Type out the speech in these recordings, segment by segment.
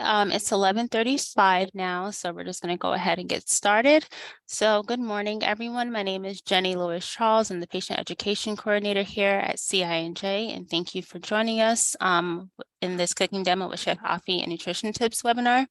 It's 11:35 now, so we're just going to go ahead and get started. So good morning, everyone. My name is Jenny Lewis Charles. I'm the Patient Education Coordinator here at CINJ, and thank you for joining us in this cooking demo with Chef Afi and Nutrition Tips webinar.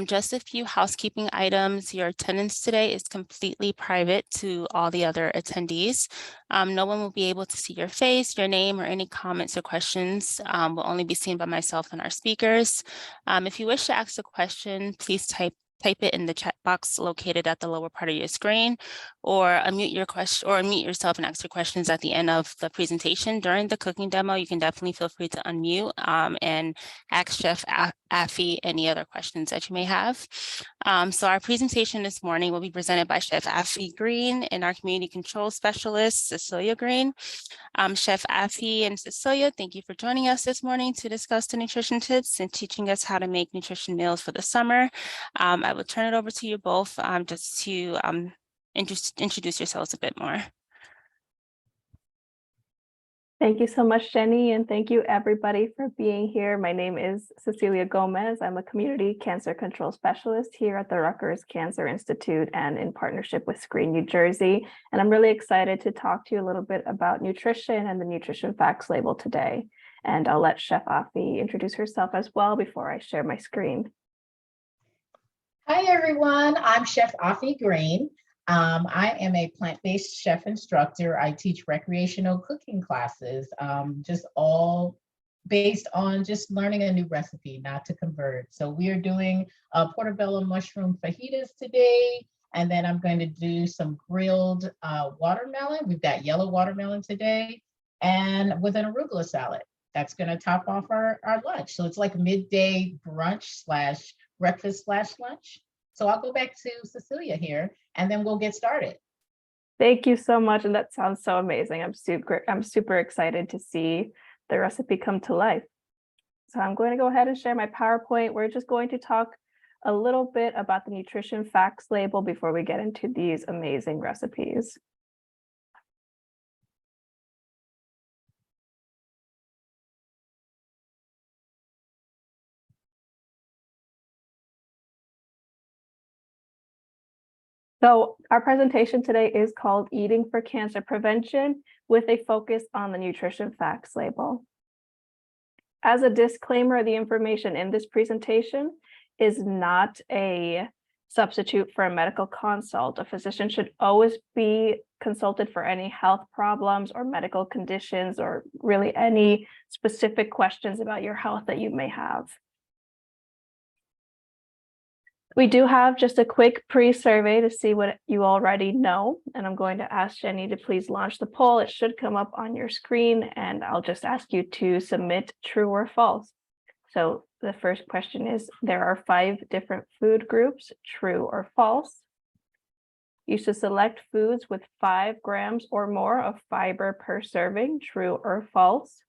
Just a few housekeeping items. Your attendance today is completely private to all the other attendees. No one will be able to see your face, your name, or any comments or questions will only be seen by myself and our speakers. If you wish to ask a question, please type it in the chat box located at the lower part of your screen, or unmute your question or unmute yourself and ask your questions at the end of the presentation. During the cooking demo, you can definitely feel free to unmute and ask Chef Afi any other questions that you may have. So our presentation this morning will be presented by Chef Afi Green and our community control specialist, Cecilia Green. Chef Afi and Cecilia, thank you for joining us this morning to discuss the nutrition tips and teaching us how to make nutrition meals for the summer. I will turn it over to you both just to introduce yourselves a bit more. Thank you so much, Jenny, and thank you everybody for being here. My name is Cecilia Gomez. I'm a community cancer control specialist here at the Rutgers Cancer Institute and in partnership with Screen New Jersey. And I'm really excited to talk to you a little bit about nutrition and the nutrition facts label today. And I'll let Chef Afi introduce herself as well before I share my screen. Hi, everyone. I'm Chef Afi Green. I am a plant-based chef instructor. I teach recreational cooking classes, just all based on just learning a new recipe, not to convert. So we are doing portabella mushroom fajitas today, and then I'm going to do some grilled watermelon. We've got yellow watermelon today, and with an arugula salad. That's going to top off our lunch. So it's like midday brunch / breakfast / lunch. So I'll go back to Cecilia here, and then we'll get started. Thank you so much, and that sounds so amazing. I'm super excited to see the recipe come to life. So I'm going to go ahead and share my PowerPoint. We're just going to talk a little bit about the nutrition facts label before we get into these amazing recipes. So our presentation today is called Eating for Cancer Prevention with a focus on the nutrition facts label. As a disclaimer, the information in this presentation is not a substitute for a medical consult. A physician should always be consulted for any health problems or medical conditions or really any specific questions about your health that you may have. We do have just a quick pre-survey to see what you already know, and I'm going to ask Jenny to please launch the poll. It should come up on your screen, and I'll just ask you to submit true or false. So the first question is, there are 5 different food groups, true or false. You should select foods with 5 grams or more of fiber per serving, true or false.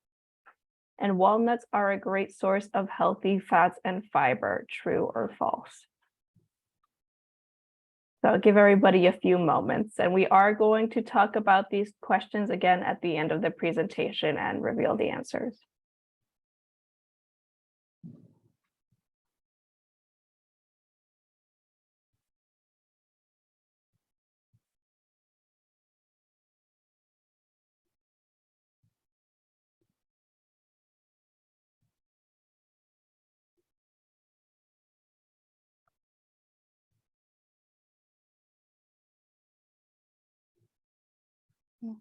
And walnuts are a great source of healthy fats and fiber, true or false. So I'll give everybody a few moments, and we are going to talk about these questions again at the end of the presentation and reveal the answers.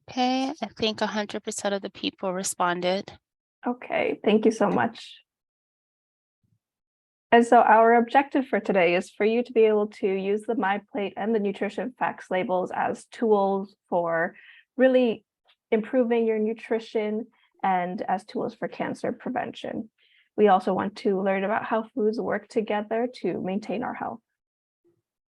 Okay, I think 100% of the people responded. Okay, thank you so much. And so our objective for today is for you to be able to use the My Plate and the nutrition facts labels as tools for really improving your nutrition and as tools for cancer prevention. We also want to learn about how foods work together to maintain our health.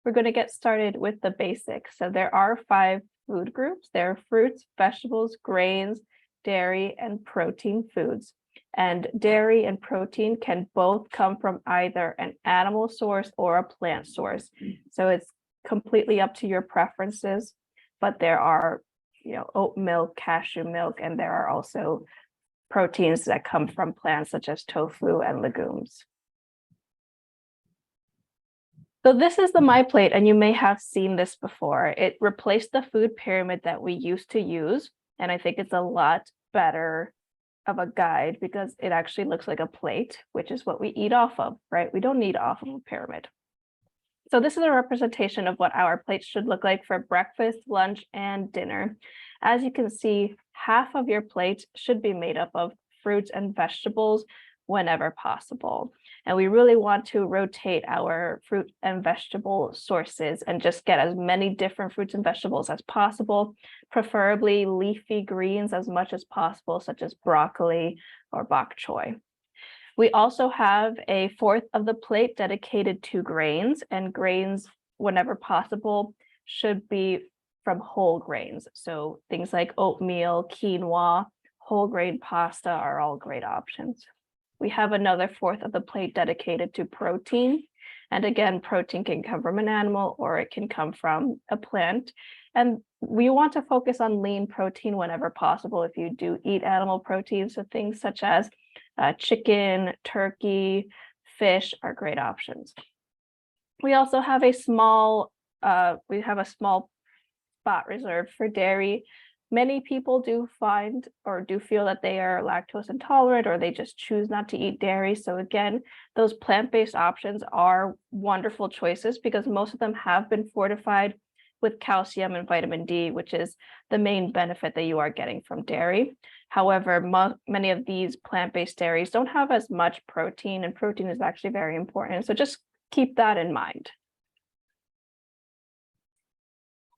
We're going to get started with the basics. So there are 5 food groups. There are fruits, vegetables, grains, dairy, and protein foods. And dairy and protein can both come from either an animal source or a plant source. So it's completely up to your preferences, but there are, oat milk, cashew milk, and there are also proteins that come from plants such as tofu and legumes. So this is the My Plate, and you may have seen this before. It replaced the food pyramid that we used to use, and I think it's a lot better of a guide because it actually looks like a plate, which is what we eat off of, right? We don't need off of a pyramid. So this is a representation of what our plates should look like for breakfast, lunch, and dinner. As you can see, half of your plate should be made up of fruits and vegetables whenever possible. And we really want to rotate our fruit and vegetable sources and just get as many different fruits and vegetables as possible, preferably leafy greens as much as possible, such as broccoli or bok choy. We also have a fourth of the plate dedicated to grains, and grains, whenever possible, should be from whole grains. So things like oatmeal, quinoa, whole grain pasta are all great options. We have another fourth of the plate dedicated to protein. And again, protein can come from an animal or it can come from a plant. And we want to focus on lean protein whenever possible if you do eat animal protein. So things such as chicken, turkey, fish are great options. We also have a small spot reserved for dairy. Many people do find or do feel that they are lactose intolerant or they just choose not to eat dairy. So again, those plant-based options are wonderful choices because most of them have been fortified with calcium and vitamin D, which is the main benefit that you are getting from dairy. However, many of these plant-based dairies don't have as much protein, and protein is actually very important. So just keep that in mind.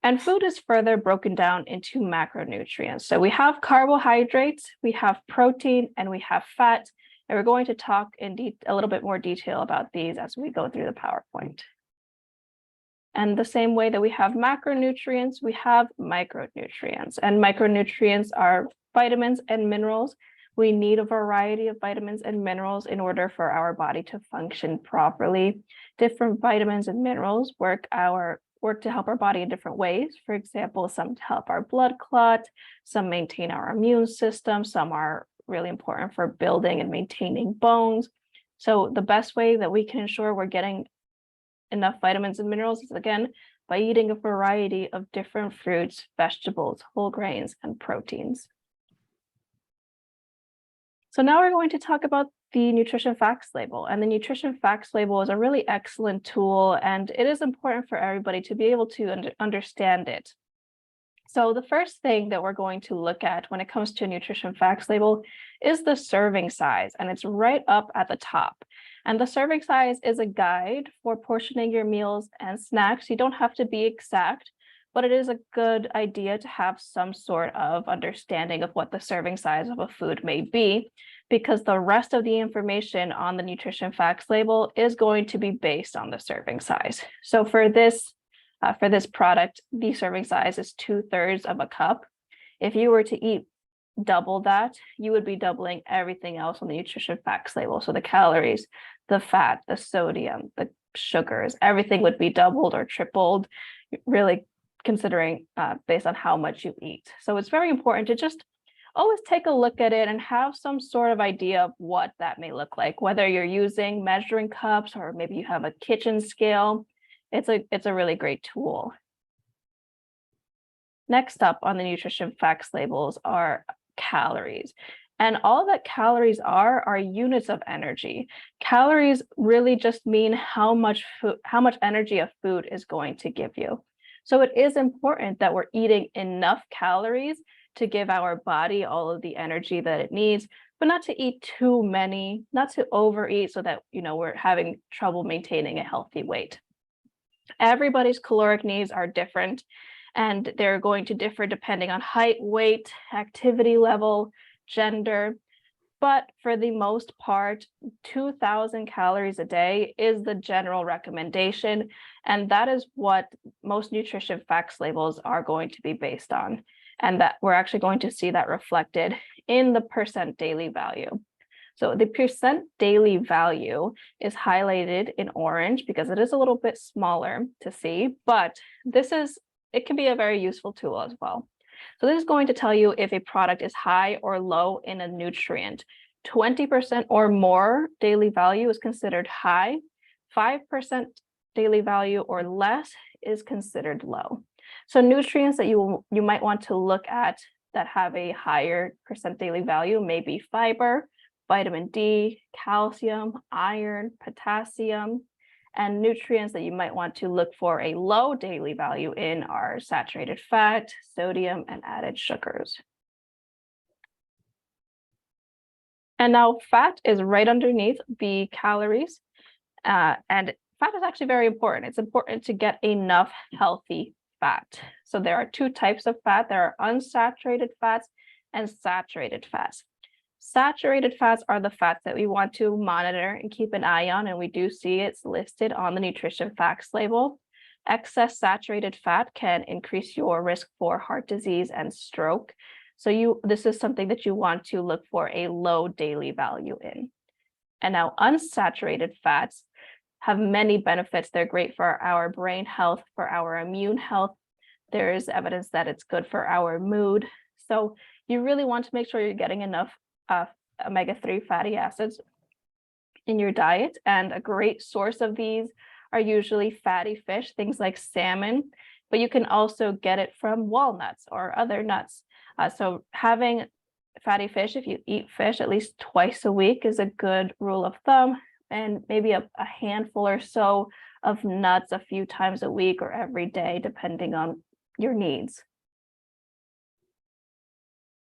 And food is further broken down into macronutrients. So we have carbohydrates, we have protein, and we have fat. And we're going to talk in a little bit more detail about these as we go through the PowerPoint. And the same way that we have macronutrients, we have micronutrients. And micronutrients are vitamins and minerals. We need a variety of vitamins and minerals in order for our body to function properly. Different vitamins and minerals work to help our body in different ways. For example, some to help our blood clot, some maintain our immune system, some are really important for building and maintaining bones. So the best way that we can ensure we're getting enough vitamins and minerals is, again, by eating a variety of different fruits, vegetables, whole grains, and proteins. So now we're going to talk about the nutrition facts label. And the nutrition facts label is a really excellent tool, and it is important for everybody to be able to understand it. So the first thing that we're going to look at when it comes to a nutrition facts label is the serving size, and it's right up at the top. And the serving size is a guide for portioning your meals and snacks. You don't have to be exact, but it is a good idea to have some sort of understanding of what the serving size of a food may be, because the rest of the information on the nutrition facts label is going to be based on the serving size. So for this product, the serving size is 2/3 of a cup. If you were to eat double that, you would be doubling everything else on the nutrition facts label. So the calories, the fat, the sodium, the sugars, everything would be doubled or tripled, really considering based on how much you eat. So it's very important to just always take a look at it and have some sort of idea of what that may look like, whether you're using measuring cups or maybe you have a kitchen scale. It's a really great tool. Next up on the nutrition facts labels are calories. And all that calories are units of energy. Calories really just mean how much energy a food is going to give you. So it is important that we're eating enough calories to give our body all of the energy that it needs, but not to eat too many, not to overeat so that we're having trouble maintaining a healthy weight. Everybody's caloric needs are different, and they're going to differ depending on height, weight, activity level, gender. But for the most part, 2,000 calories a day is the general recommendation. And that is what most nutrition facts labels are going to be based on. And that we're actually going to see that reflected in the percent daily value. So the percent daily value is highlighted in orange because it is a little bit smaller to see, but it can be a very useful tool as well. So this is going to tell you if a product is high or low in a nutrient. 20% or more daily value is considered high. 5% daily value or less is considered low. So nutrients that you might want to look at that have a higher percent daily value may be fiber, vitamin D, calcium, iron, potassium, and nutrients that you might want to look for a low daily value in are saturated fat, sodium, and added sugars. And now fat is right underneath the calories. And fat is actually very important. It's important to get enough healthy fat. So there are two types of fat. There are unsaturated fats and saturated fats. Saturated fats are the fats that we want to monitor and keep an eye on, and we do see it's listed on the nutrition facts label. Excess saturated fat can increase your risk for heart disease and stroke. So this is something that you want to look for a low daily value in. And now unsaturated fats have many benefits. They're great for our brain health, for our immune health. There is evidence that it's good for our mood. So you really want to make sure you're getting enough omega-3 fatty acids in your diet. And a great source of these are usually fatty fish, things like salmon, but you can also get it from walnuts or other nuts. So having fatty fish, if you eat fish at least twice a week, is a good rule of thumb, and maybe a handful or so of nuts a few times a week or every day, depending on your needs.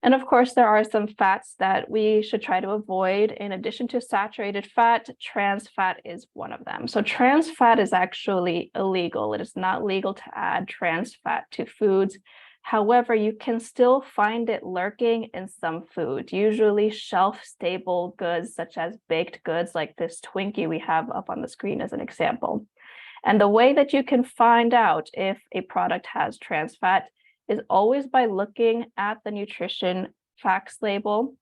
And of course, there are some fats that we should try to avoid. In addition to saturated fat, trans fat is one of them. So trans fat is actually illegal. It is not legal to add trans fat to foods. However, you can still find it lurking in some foods, usually shelf-stable goods, such as baked goods like this Twinkie we have up on the screen as an example. And the way that you can find out if a product has trans fat is always by looking at the nutrition facts label,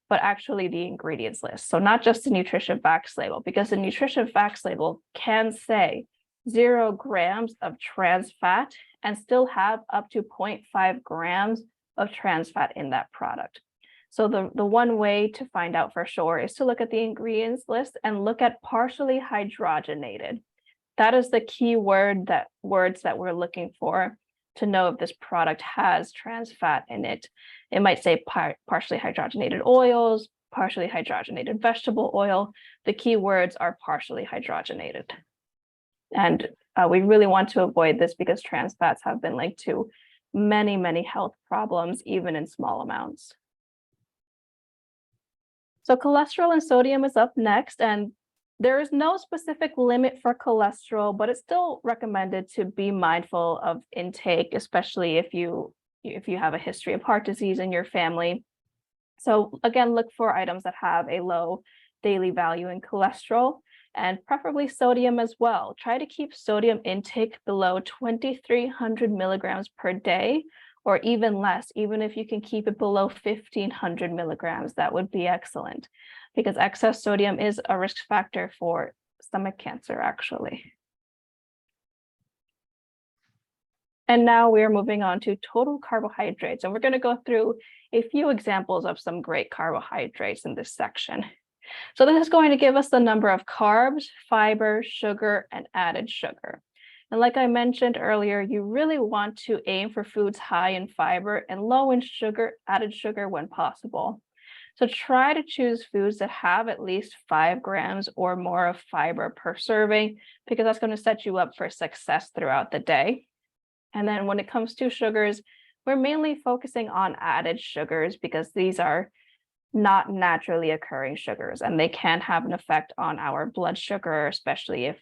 but actually the ingredients list. So not just the nutrition facts label, because the nutrition facts label can say 0 grams of trans fat and still have up to 0.5 grams of trans fat in that product. So the one way to find out for sure is to look at the ingredients list and look at partially hydrogenated. That is the key words that we're looking for to know if this product has trans fat in it. It might say partially hydrogenated oils, partially hydrogenated vegetable oil. The key words are partially hydrogenated. And we really want to avoid this because trans fats have been linked to many, many health problems, even in small amounts. So cholesterol and sodium is up next, and there is no specific limit for cholesterol, but it's still recommended to be mindful of intake, especially if you have a history of heart disease in your family. So again, look for items that have a low daily value in cholesterol, and preferably sodium as well. Try to keep sodium intake below 2,300 milligrams per day, or even less. Even if you can keep it below 1,500 milligrams, that would be excellent, because excess sodium is a risk factor for stomach cancer, actually. And now we are moving on to total carbohydrates, and we're going to go through a few examples of some great carbohydrates in this section. So this is going to give us the number of carbs, fiber, sugar, and added sugar. And like I mentioned earlier, you really want to aim for foods high in fiber and low in sugar, added sugar when possible. So try to choose foods that have at least 5 grams or more of fiber per serving, because that's going to set you up for success throughout the day. And then when it comes to sugars, we're mainly focusing on added sugars because these are not naturally occurring sugars, and they can have an effect on our blood sugar, especially if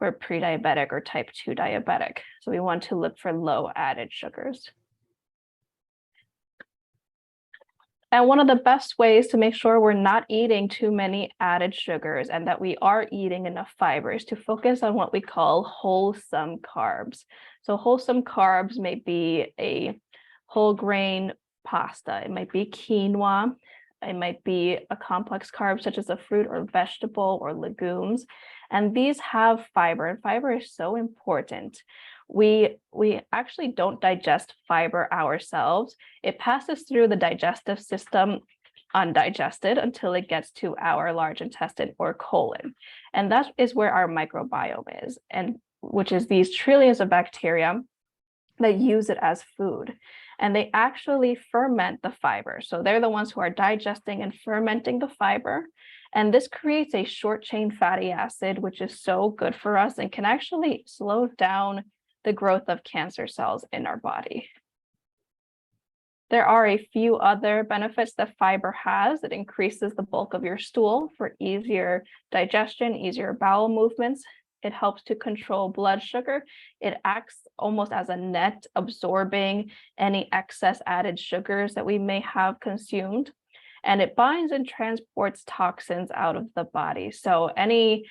we're pre-diabetic or type 2 diabetic. So we want to look for low added sugars. And one of the best ways to make sure we're not eating too many added sugars and that we are eating enough fiber is to focus on what we call wholesome carbs. So wholesome carbs may be a whole grain pasta, it might be quinoa, it might be a complex carb such as a fruit or vegetable or legumes. And these have fiber, and fiber is so important. We actually don't digest fiber ourselves. It passes through the digestive system undigested until it gets to our large intestine or colon. And that is where our microbiome is. And which is these trillions of bacteria that use it as food. And they actually ferment the fiber. So they're the ones who are digesting and fermenting the fiber. And this creates a short chain fatty acid, which is so good for us and can actually slow down the growth of cancer cells in our body. There are a few other benefits that fiber has. It increases the bulk of your stool for easier digestion, easier bowel movements. It helps to control blood sugar. It acts almost as a net, absorbing any excess added sugars that we may have consumed. And it binds and transports toxins out of the body. So any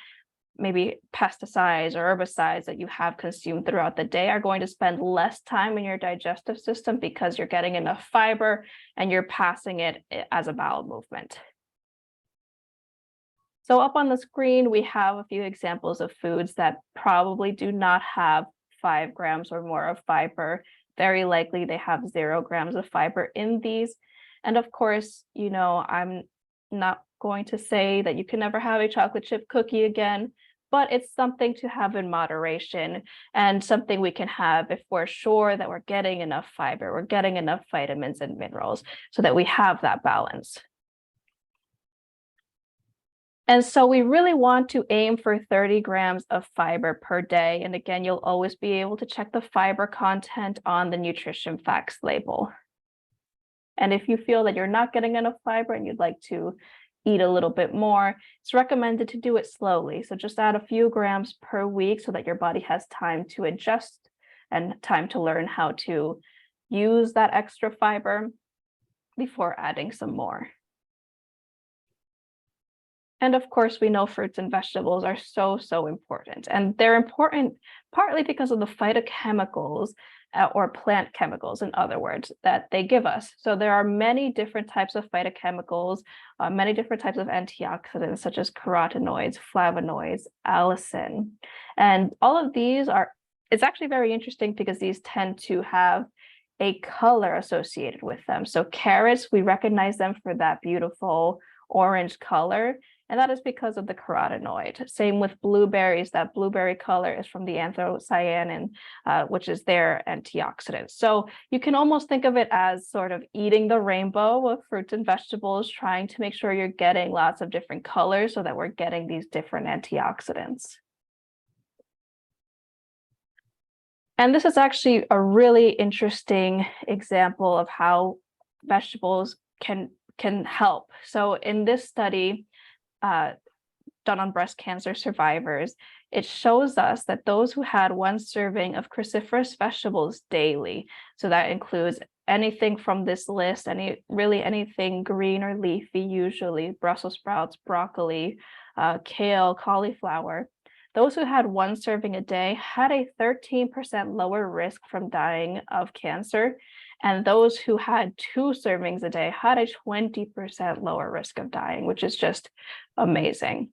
maybe pesticides or herbicides that you have consumed throughout the day are going to spend less time in your digestive system because you're getting enough fiber and you're passing it as a bowel movement. So up on the screen, we have a few examples of foods that probably do not have 5 grams or more of fiber. Very likely they have 0 grams of fiber in these. And of course, you know, I'm not going to say that you can never have a chocolate chip cookie again, but it's something to have in moderation and something we can have if we're sure that we're getting enough fiber, we're getting enough vitamins and minerals so that we have that balance. And so we really want to aim for 30 grams of fiber per day. And again, you'll always be able to check the fiber content on the nutrition facts label. And if you feel that you're not getting enough fiber and you'd like to eat a little bit more, it's recommended to do it slowly. So just add a few grams per week so that your body has time to adjust and time to learn how to use that extra fiber before adding some more. And of course, we know fruits and vegetables are so important. And they're important partly because of the phytochemicals or plant chemicals, in other words, that they give us. So there are many different types of phytochemicals, many different types of antioxidants, such as carotenoids, flavonoids, allicin. And all of these are, it's actually very interesting because these tend to have a color associated with them. So carrots, we recognize them for that beautiful orange color. And that is because of the carotenoid. Same with blueberries, that blueberry color is from the anthocyanin, which is their antioxidant. So you can almost think of it as sort of eating the rainbow of fruits and vegetables, trying to make sure you're getting lots of different colors so that we're getting these different antioxidants. And this is actually a really interesting example of how vegetables can help. So in this study, done on breast cancer survivors, it shows us that those who had 1 serving of cruciferous vegetables daily, so that includes anything from this list, really anything green or leafy, usually Brussels sprouts, broccoli, kale, cauliflower, those who had 1 serving a day had a 13% lower risk from dying of cancer. And those who had 2 servings a day had a 20% lower risk of dying, which is just amazing.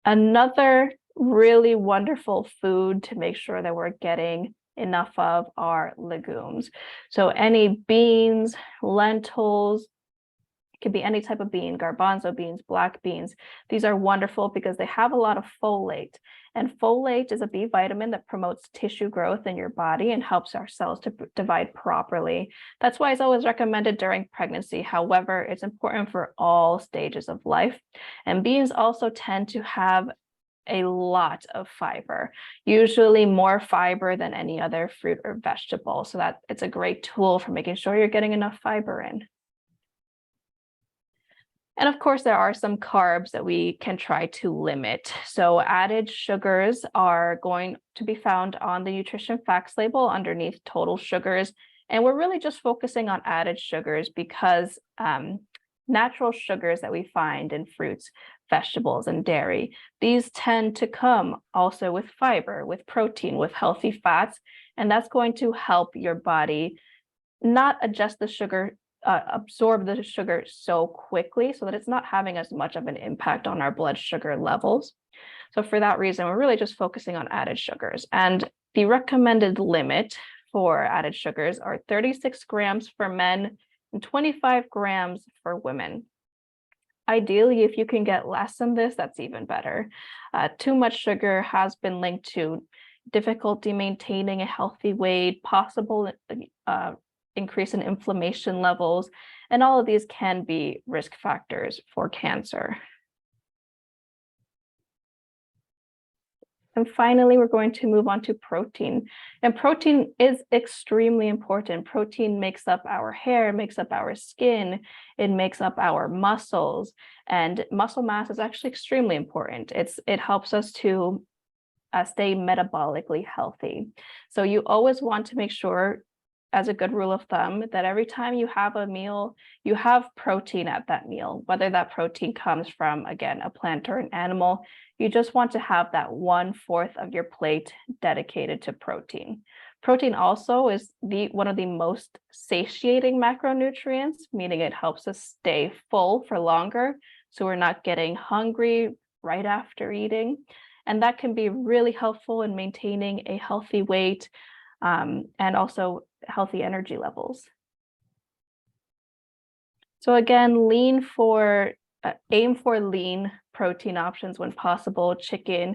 Another really wonderful food to make sure that we're getting enough of are legumes. So any beans, lentils, could be any type of bean, garbanzo beans, black beans. These are wonderful because they have a lot of folate. And folate is a B vitamin that promotes tissue growth in your body and helps our cells to divide properly. That's why it's always recommended during pregnancy. However, it's important for all stages of life. And beans also tend to have a lot of fiber, usually more fiber than any other fruit or vegetable. So that it's a great tool for making sure you're getting enough fiber in. And of course, there are some carbs that we can try to limit. So added sugars are going to be found on the nutrition facts label underneath total sugars. And we're really just focusing on added sugars because natural sugars that we find in fruits, vegetables, and dairy, these tend to come also with fiber, with protein, with healthy fats. And that's going to help your body not adjust the sugar, absorb the sugar so quickly so that it's not having as much of an impact on our blood sugar levels. So for that reason, we're really just focusing on added sugars. And the recommended limit for added sugars are 36 grams for men and 25 grams for women. ideally, if you can get less than this, that's even better. Too much sugar has been linked to difficulty maintaining a healthy weight, possible increase in inflammation levels, and all of these can be risk factors for cancer. And finally, we're going to move on to protein. And protein is extremely important. Protein makes up our hair, makes up our skin, it makes up our muscles, and muscle mass is actually extremely important. It helps us to stay metabolically healthy. So you always want to make sure, as a good rule of thumb, that every time you have a meal, you have protein at that meal, whether that protein comes from, again, a plant or an animal. You just want to have that 1/4 of your plate dedicated to protein. Protein also is one of the most satiating macronutrients, meaning it helps us stay full for longer, so we're not getting hungry right after eating. And that can be really helpful in maintaining a healthy weight, and also healthy energy levels. So again, aim for lean protein options when possible: chicken,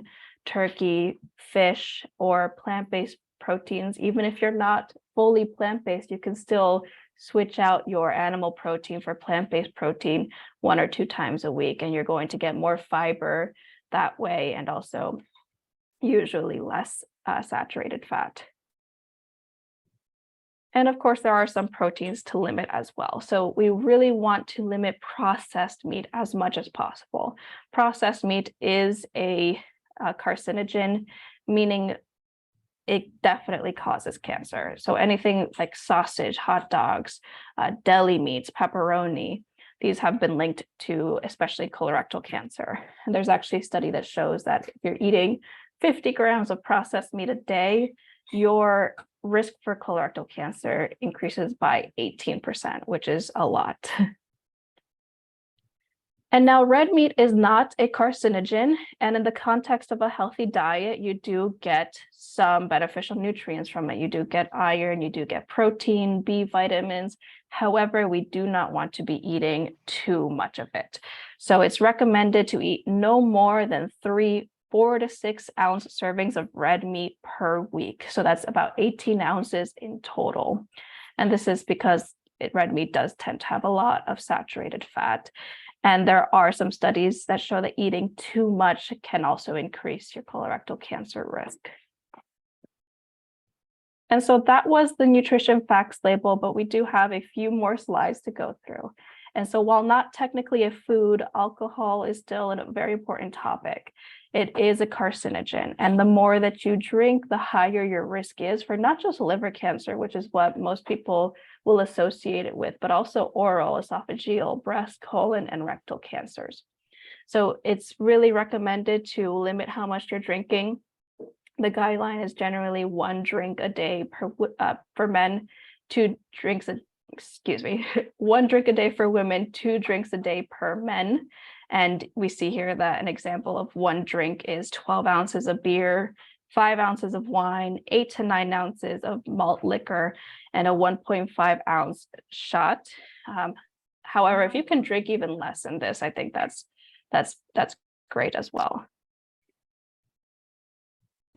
turkey, fish, or plant-based proteins. Even if you're not fully plant-based, you can still switch out your animal protein for plant-based protein 1 or 2 times a week, and you're going to get more fiber that way, and also usually less saturated fat. And of course, there are some proteins to limit as well. So we really want to limit processed meat as much as possible. Processed meat is a carcinogen, meaning it definitely causes cancer. So anything like sausage, hot dogs, deli meats, pepperoni, these have been linked to especially colorectal cancer. And there's actually a study that shows that if you're eating 50 grams of processed meat a day, your risk for colorectal cancer increases by 18%, which is a lot. And now red meat is not a carcinogen, and in the context of a healthy diet, you do get some beneficial nutrients from it. You do get iron, you do get protein, B vitamins. However, we do not want to be eating too much of it. So it's recommended to eat no more than 4 to 6 ounce servings of red meat per week. So that's about 18 ounces in total. And this is because red meat does tend to have a lot of saturated fat. And there are some studies that show that eating too much can also increase your colorectal cancer risk. And so that was the nutrition facts label, but we do have a few more slides to go through. And so while not technically a food, alcohol is still a very important topic. It is a carcinogen, and the more that you drink, the higher your risk is for not just liver cancer, which is what most people will associate it with, but also oral, esophageal, breast, colon, and rectal cancers. So it's really recommended to limit how much you're drinking. The guideline is generally 1 drink a day for men, 2 drinks 1 drink a day for women, 2 drinks a day per men. And we see here that an example of 1 drink is 12 ounces of beer, 5 ounces of wine, 8 to 9 ounces of malt liquor, and a 1.5 ounce shot. However, if you can drink even less than this, I think that's great as well.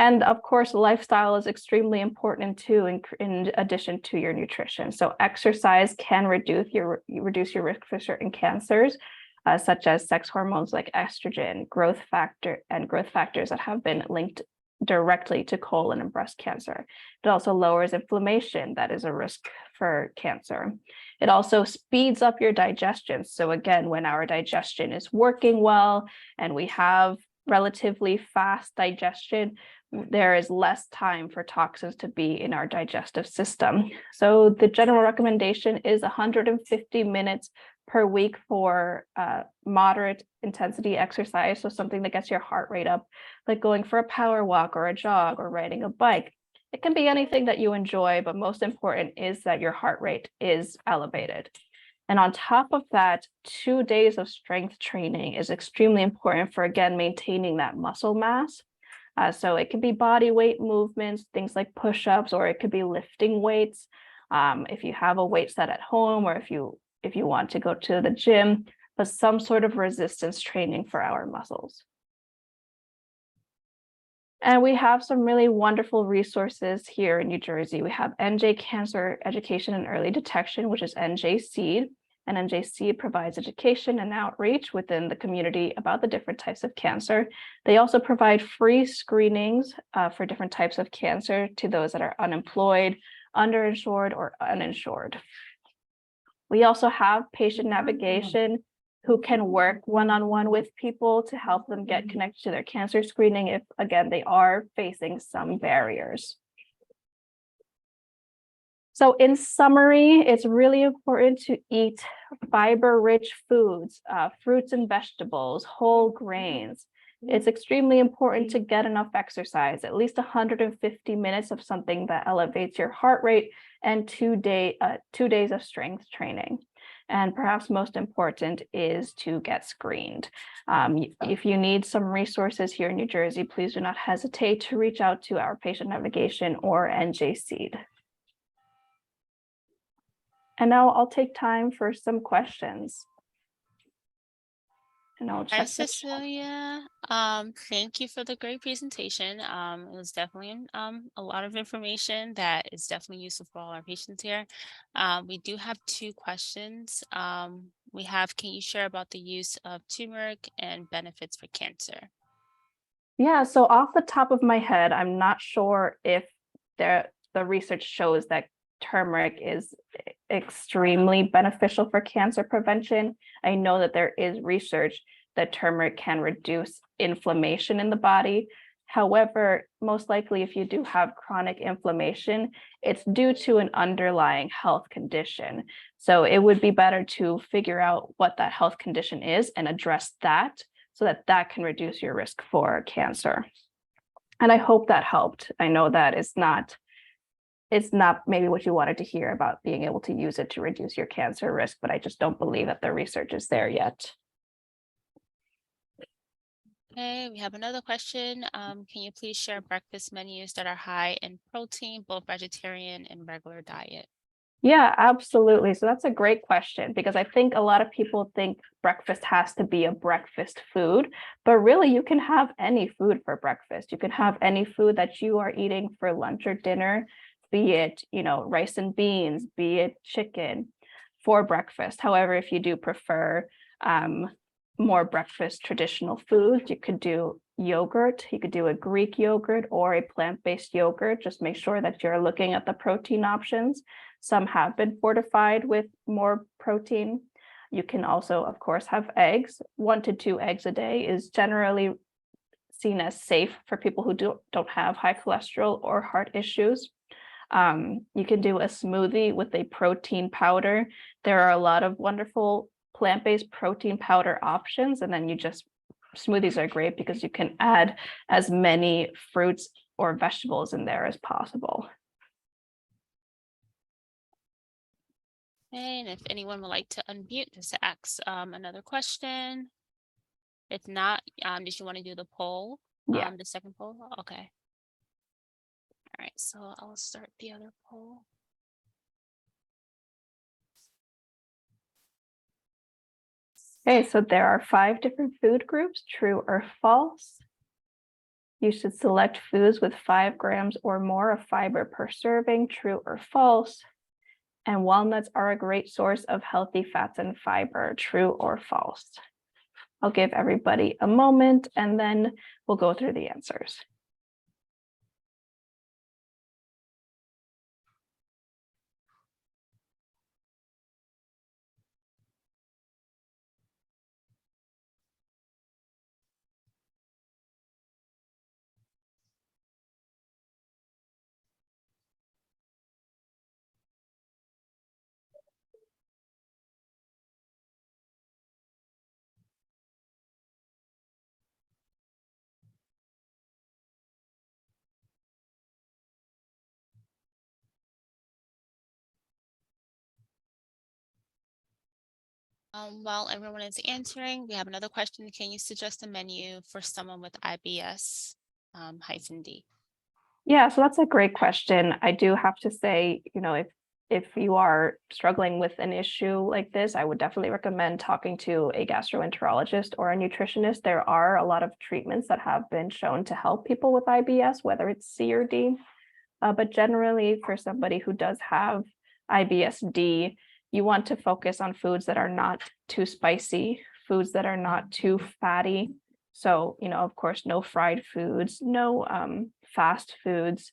And of course, lifestyle is extremely important too, in addition to your nutrition. So exercise can reduce your risk for certain cancers, such as sex hormones like estrogen, growth factors that have been linked directly to colon and breast cancer. It also lowers inflammation, that is a risk for cancer. It also speeds up your digestion. So again, when our digestion is working well and we have relatively fast digestion, there is less time for toxins to be in our digestive system. So the general recommendation is 150 minutes per week for moderate intensity exercise. So something that gets your heart rate up, like going for a power walk or a jog or riding a bike. It can be anything that you enjoy, but most important is that your heart rate is elevated. And on top of that, 2 days of strength training is extremely important for, again, maintaining that muscle mass. So it could be body weight movements, things like push-ups, or it could be lifting weights. If you have a weight set at home, or if you want to go to the gym, but some sort of resistance training for our muscles. And we have some really wonderful resources here in New Jersey. We have NJ Cancer Education and Early Detection, which is NJ Seed. And NJ Seed provides education and outreach within the community about the different types of cancer. They also provide free screenings for different types of cancer to those that are unemployed, underinsured, or uninsured. We also have patient navigation who can work one-on-one with people to help them get connected to their cancer screening if, again, they are facing some barriers. So in summary, it's really important to eat fiber-rich foods, fruits and vegetables, whole grains. It's extremely important to get enough exercise, at least 150 minutes of something that elevates your heart rate, and 2 days of strength training. And perhaps most important is to get screened. If you need some resources here in New Jersey, please do not hesitate to reach out to our patient navigation or NJ Seed. And now I'll take time for some questions. And I'll Hi, check the chat. Cecilia. Thank you for the great presentation. It was definitely a lot of information that is definitely useful for all our patients here. We do have 2 questions. We have, can you share about the use of turmeric and benefits for cancer? Yeah, so off the top of my head, I'm not sure if the research shows that turmeric is extremely beneficial for cancer prevention. I know that there is research that turmeric can reduce inflammation in the body. However, most likely if you do have chronic inflammation, it's due to an underlying health condition. So it would be better to figure out what that health condition is and address that so that that can reduce your risk for cancer. And I hope that helped. I know that it's not maybe what you wanted to hear about being able to use it to reduce your cancer risk, but I just don't believe that the research is there yet. Okay, we have another question. Can you please share breakfast menus that are high in protein, both vegetarian and regular diet? Yeah, absolutely. So that's a great question because I think a lot of people think breakfast has to be a breakfast food, but really you can have any food for breakfast. You can have any food that you are eating for lunch or dinner, be it, rice and beans, be it chicken for breakfast. However, if you do prefer more breakfast traditional foods, you could do yogurt. You could do a Greek yogurt or a plant-based yogurt. Just make sure that you're looking at the protein options. Some have been fortified with more protein. You can also, of course, have eggs. 1 to 2 eggs a day is generally seen as safe for people who don't have high cholesterol or heart issues. You can do a smoothie with a protein powder. There are a lot of wonderful plant-based protein powder options, and then smoothies are great because you can add as many fruits or vegetables in there as possible. And if anyone would like to unmute just to ask another question. If not, did you want to do the poll? Yeah. The second poll? Okay. All right, so I'll start the other poll. Okay, so there are 5 different food groups, true or false. You should select foods with 5 grams or more of fiber per serving, true or false. And walnuts are a great source of healthy fats and fiber, true or false. I'll give everybody a moment and then we'll go through the answers. While everyone is answering, we have another question. Can you suggest a menu for someone with IBS -D? Yeah, so that's a great question. I do have to say, if if you are struggling with an issue like this, I would definitely recommend talking to a gastroenterologist or a nutritionist. There are a lot of treatments that have been shown to help people with IBS, whether it's C or D. But generally, for somebody who does have IBS-D, you want to focus on foods that are not too spicy, foods that are not too fatty. So, of course, no fried foods, no fast foods.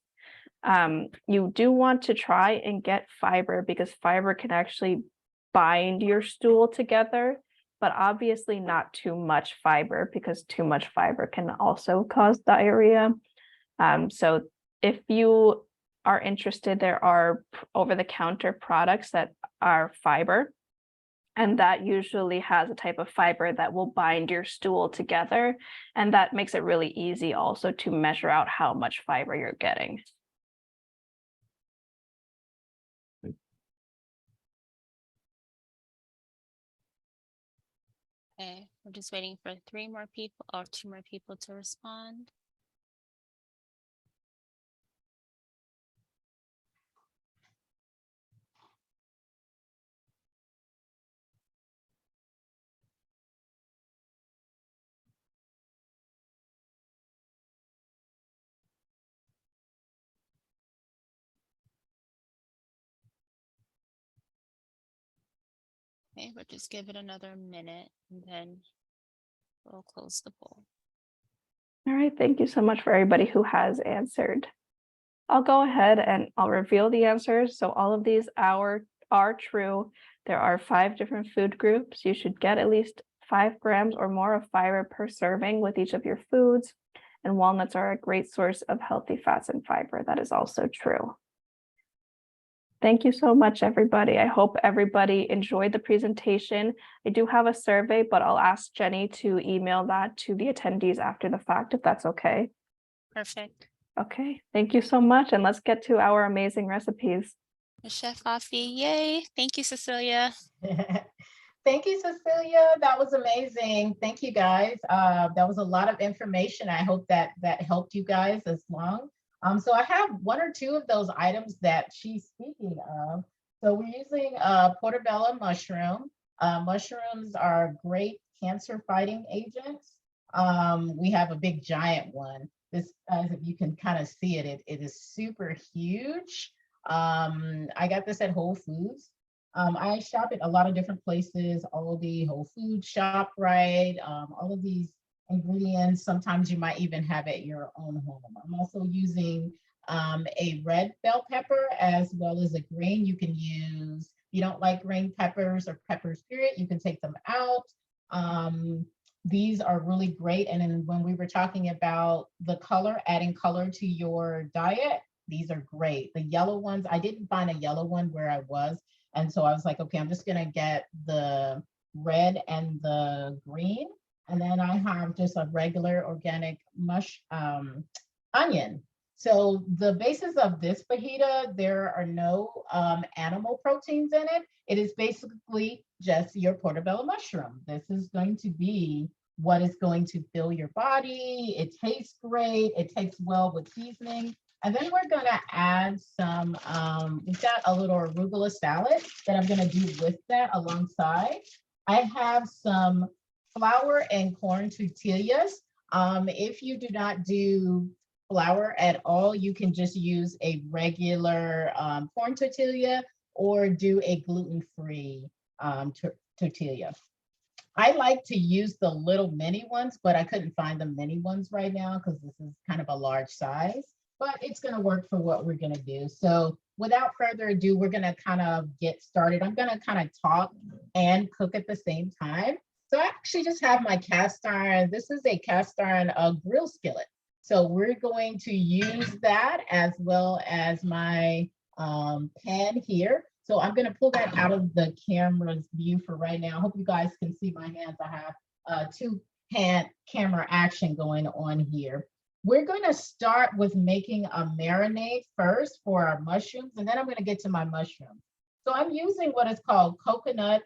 You do want to try and get fiber because fiber can actually bind your stool together, but obviously not too much fiber because too much fiber can also cause diarrhea. So if you are interested, there are over-the-counter products that are fiber, and that usually has a type of fiber that will bind your stool together, and that makes it really easy also to measure out how much fiber you're getting. Okay, we're just waiting for 3 more people or 2 more people to respond. Okay, we'll just give it another minute and then we'll close the poll. All right, thank you so much for everybody who has answered. I'll go ahead and I'll reveal the answers. So all of these are true. There are 5 different food groups. You should get at least 5 grams or more of fiber per serving with each of your foods. And walnuts are a great source of healthy fats and fiber. That is also true. Thank you so much, everybody. I hope everybody enjoyed the presentation. I do have a survey, but I'll ask Jenny to email that to the attendees after the fact, if that's okay. Perfect. Okay, thank you so much. And let's get to our amazing recipes. Chef Afi, yay. Thank you, Cecilia. Thank you, Cecilia. That was amazing. Thank you, guys. That was a lot of information. I hope that helped you guys as well. So I have 1 or 2 of those items that she's speaking of. So we're using portabella mushroom. Mushrooms are great cancer fighting agents. We have a big giant one. This, if you can kind of see it, it is super huge. I got this at Whole Foods. I shop at a lot of different places, Aldi, Whole Foods, ShopRite, all of these ingredients. Sometimes you might even have at your own home. I'm also using a red bell pepper as well as a green. You can use, if you don't like green peppers or peppers period, you can take them out. These are really great. And then when we were talking about the color, adding color to your diet, these are great. The yellow ones, I didn't find a yellow one where I was. And so I was like, okay, I'm just gonna get the red and the green. And then I have just a regular organic onion. So the basis of this fajita, there are no animal proteins in it. It is basically just your portobello mushroom. This is going to be what is going to fill your body. It tastes great. It tastes well with seasoning. And then we're gonna add some, we've got a little arugula salad that I'm gonna do with that alongside. I have some flour and corn tortillas. If you do not do flour at all, you can just use a regular corn tortilla or do a gluten-free tortilla. I like to use the little mini ones, but I couldn't find the mini ones right now because this is kind of a large size, but it's going to work for what we're going to do. So without further ado, we're going to kind of get started. I'm going to kind of talk and cook at the same time. So I actually just have my cast iron. This is a cast iron grill skillet. So we're going to use that as well as my pan here. So I'm going to pull that out of the camera's view for right now. I hope you guys can see my hands. I have 2 camera action going on here. We're going to start with making a marinade first for our mushrooms, and then I'm going to get to my mushrooms. So I'm using what is called coconut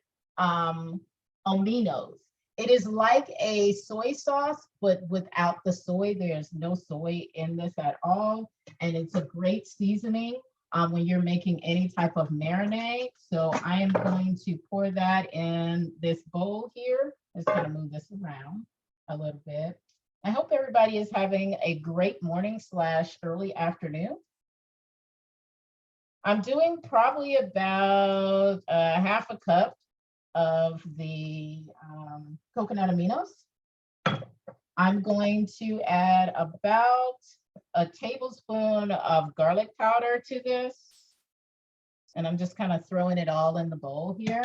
aminos. It is like a soy sauce, but without the soy. There's no soy in this at all. And it's a great seasoning. when you're making any type of marinade. So I am going to pour that in this bowl here. Let's kind of move this around a little bit. I hope everybody is having a great morning / early afternoon. I'm doing probably about half a cup of the coconut aminos. I'm going to add about a tablespoon of garlic powder to this. And I'm just kind of throwing it all in the bowl here.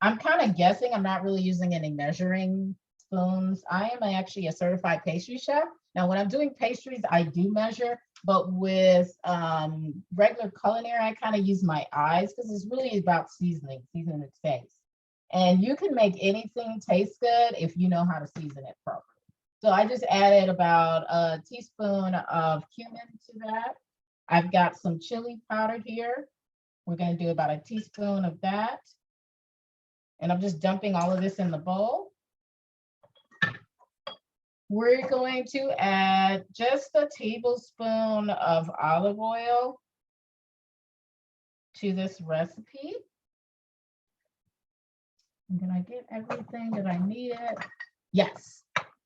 I'm kind of guessing. I'm not really using any measuring spoons. I am actually a certified pastry chef. Now, when I'm doing pastries, I do measure, but with regular culinary, I kind of use my eyes because it's really about seasoning the taste. And you can make anything taste good if you know how to season it properly. So I just added about a teaspoon of cumin to that. I've got some chili powder here. We're going to do about a teaspoon of that. And I'm just dumping all of this in the bowl. We're going to add just a tablespoon of olive oil to this recipe. And can I get everything that I needed? Yes.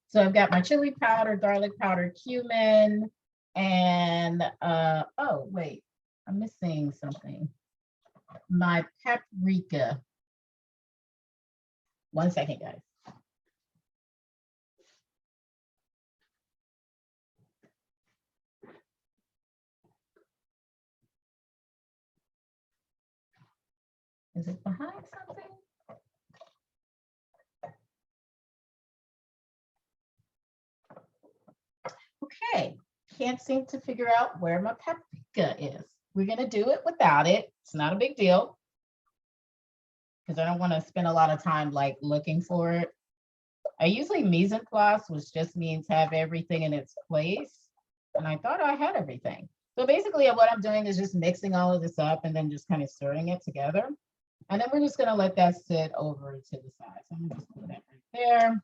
So I've got my chili powder, garlic powder, cumin, and oh wait, I'm missing something. My paprika. 1 second, guys. Is it behind something? Okay, can't seem to figure out where my paprika is. We're gonna do it without it. It's not a big deal because I don't want to spend a lot of time like looking for it. I usually mise en place, which just means have everything in its place. And I thought I had everything. So basically what I'm doing is just mixing all of this up and then just kind of stirring it together. And then we're just gonna let that sit over to the side. So I'm gonna just put that right there.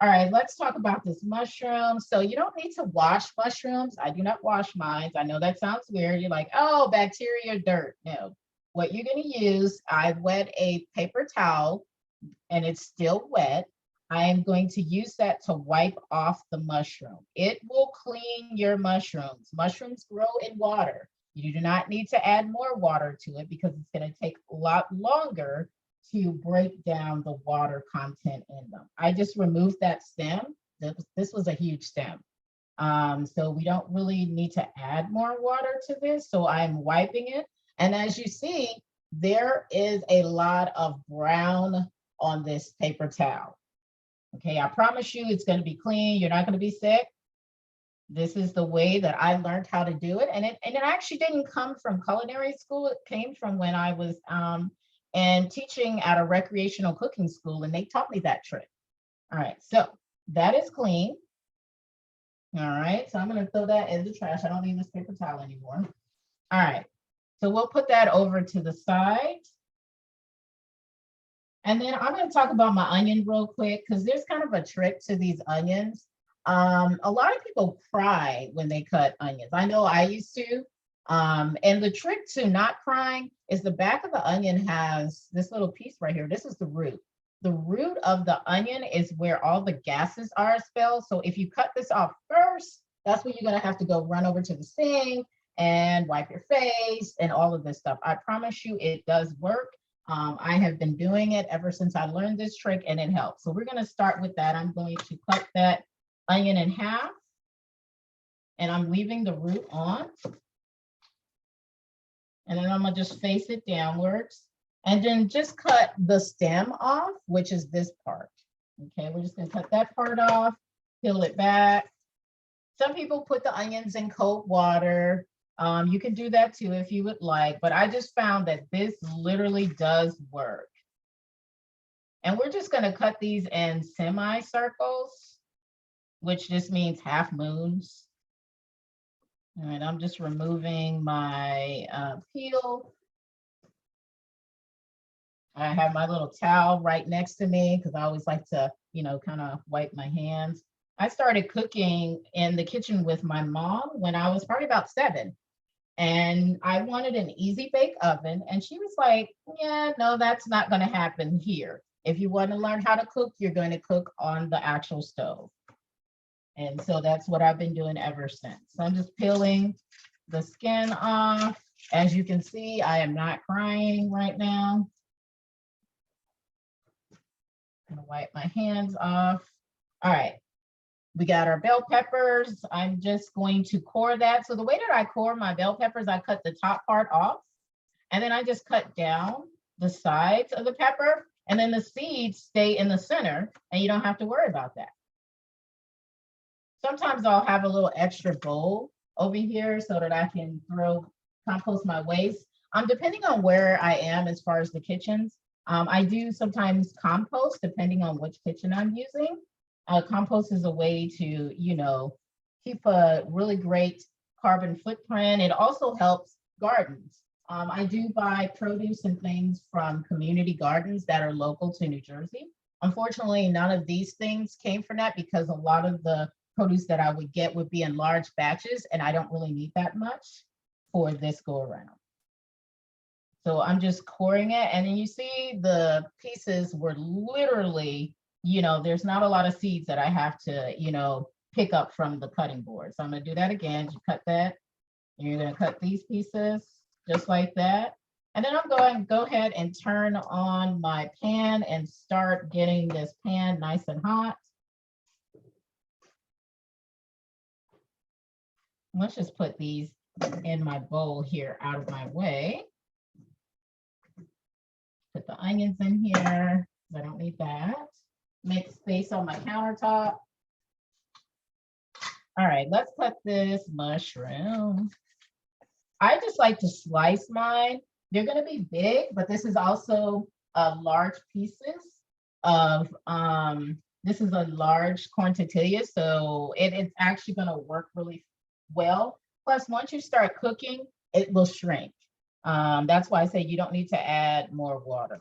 All right, let's talk about this mushroom. So you don't need to wash mushrooms. I do not wash mine. I know that sounds weird. You're like, oh, bacteria, dirt. No, what you're gonna use, I wet a paper towel and it's still wet. I am going to use that to wipe off the mushroom. It will clean your mushrooms. Mushrooms grow in water. You do not need to add more water to it because it's going to take a lot longer to break down the water content in them. I just removed that stem. This was a huge stem. So we don't really need to add more water to this. So I'm wiping it. And as you see, there is a lot of brown on this paper towel. Okay, I promise you it's going to be clean. You're not going to be sick. This is the way that I learned how to do it. And it actually didn't come from culinary school. It came from when I was and teaching at a recreational cooking school, and they taught me that trick. All right, so that is clean. All right, so I'm going to throw that in the trash. I don't need this paper towel anymore. All right, so we'll put that over to the side. And then I'm going to talk about my onion real quick because there's kind of a trick to these onions. A lot of people cry when they cut onions. I know I used to. And the trick to not crying is the back of the onion has this little piece right here. This is the root. The root of the onion is where all the gases are expelled. So if you cut this off first, that's when you're going to have to go run over to the sink and wipe your face and all of this stuff. I promise you it does work. I have been doing it ever since I learned this trick and it helps. So we're going to start with that. I'm going to cut that onion in half and I'm leaving the root on. And then I'm going to just face it downwards and then just cut the stem off, which is this part. Okay, we're just going to cut that part off, peel it back. Some people put the onions in cold water. You can do that too if you would like, but I just found that this literally does work. And we're just going to cut these in semicircles, which just means half moons. All right, I'm just removing my peel. I have my little towel right next to me because I always like to, you know, kind of wipe my hands. I started cooking in the kitchen with my mom when I was probably about 7. And I wanted an easy bake oven. And she was like, yeah, no, that's not going to happen here. If you want to learn how to cook, you're going to cook on the actual stove. And so that's what I've been doing ever since. So I'm just peeling the skin off. As you can see, I am not crying right now. I'm gonna wipe my hands off. All right, we got our bell peppers. I'm just going to core that. So the way that I core my bell peppers, I cut the top part off, and then I just cut down the sides of the pepper, and then the seeds stay in the center, and you don't have to worry about that. Sometimes I'll have a little extra bowl over here so that I can compost my waste. Depending on where I am as far as the kitchens, I do sometimes compost depending on which kitchen I'm using. Compost is a way to, keep a really great carbon footprint. It also helps gardens. I do buy produce and things from community gardens that are local to New Jersey. Unfortunately, none of these things came from that because a lot of the produce that I would get would be in large batches, and I don't really need that much for this go around. So I'm just coring it, and then you see the pieces were literally, there's not a lot of seeds that I have to, pick up from the cutting board. So I'm gonna do that again. You cut that, and you're gonna cut these pieces just like that. And then I'm going to go ahead and turn on my pan and start getting this pan nice and hot. Let's just put these in my bowl here out of my way. Put the onions in here. I don't need that. Make space on my countertop. All right, let's cut this mushroom. I just like to slice mine. They're going to be big, but this is also large pieces of, this is a large corn tortilla, so it's actually going to work really well. Plus, once you start cooking, it will shrink. That's why I say you don't need to add more water.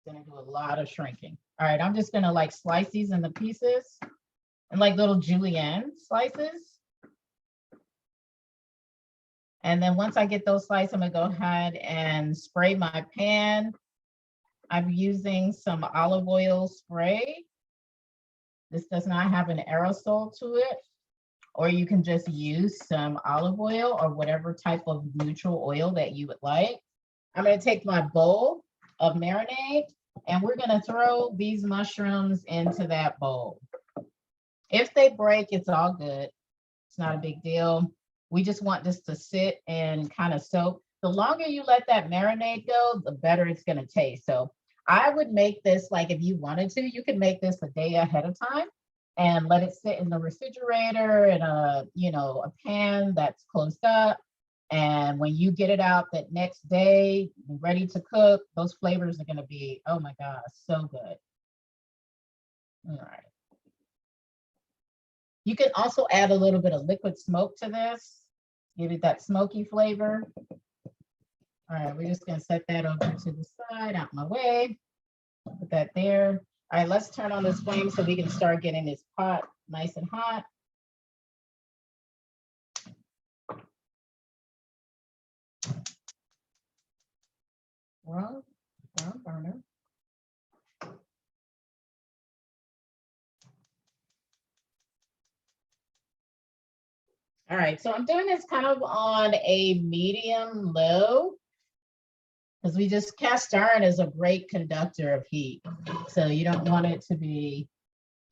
It's gonna do a lot of shrinking. All right, I'm just gonna like slice these into pieces and like little julienne slices. And then once I get those sliced, I'm gonna go ahead and spray my pan. I'm using some olive oil spray. This does not have an aerosol to it, or you can just use some olive oil or whatever type of neutral oil that you would like. I'm gonna take my bowl of marinade and we're gonna throw these mushrooms into that bowl. If they break, it's all good. It's not a big deal. We just want this to sit and kind of soak. The longer you let that marinade go, the better it's gonna taste. So I would make this, like if you wanted to, you could make this a day ahead of time and let it sit in the refrigerator in a pan that's closed up. And when you get it out that next day, ready to cook, those flavors are gonna be, oh my gosh, so good. All right. You can also add a little bit of liquid smoke to this, give it that smoky flavor. All right, we're just gonna set that over to the side, out my way. Put that there. All right, let's turn on this flame so we can start getting this pot nice and hot. Wrong burner. All right, so I'm doing this kind of on a medium low because we just cast iron is a great conductor of heat. So you don't want it to be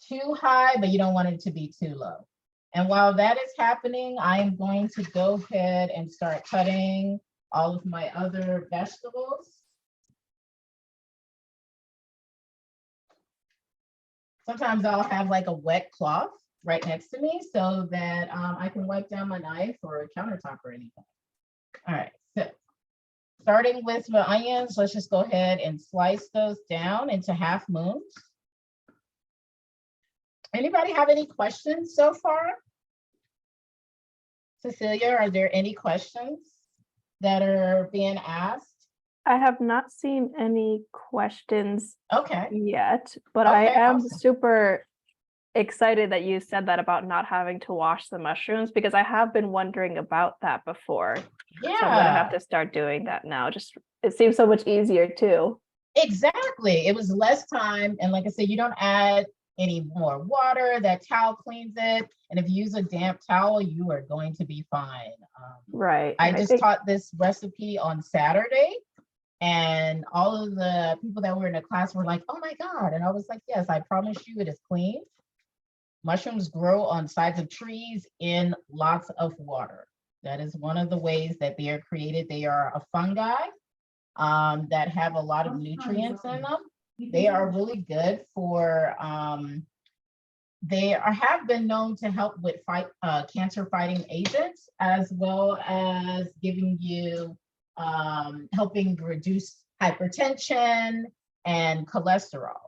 too high, but you don't want it to be too low. And while that is happening, I'm going to go ahead and start cutting all of my other vegetables. Sometimes I'll have like a wet cloth right next to me so that I can wipe down my knife or a countertop or anything. All right, so starting with the onions, let's just go ahead and slice those down into half moons. Anybody have any questions so far? Cecilia, are there any questions that are being asked? I have not seen any questions Okay. yet, but Okay, I am awesome. super excited that you said that about not having to wash the mushrooms, because I have been wondering about that before. So I'm gonna have Yeah, to start doing that now. Just it seems so much easier too. exactly. It was less time. And like I said, you don't add any more water. That towel cleans it. And if you use a damp towel, you are going to be fine. Right. I And I just think taught this recipe on Saturday, and all of the people that were in the class were like, oh my God. And I was like, yes, I promise you it is clean. Mushrooms grow on sides of trees in lots of water. That is one of the ways that they are created. They are a fungi that have a lot of nutrients in them. They are really good for, have been known to help with cancer fighting agents, as well as giving you, helping reduce hypertension and cholesterol.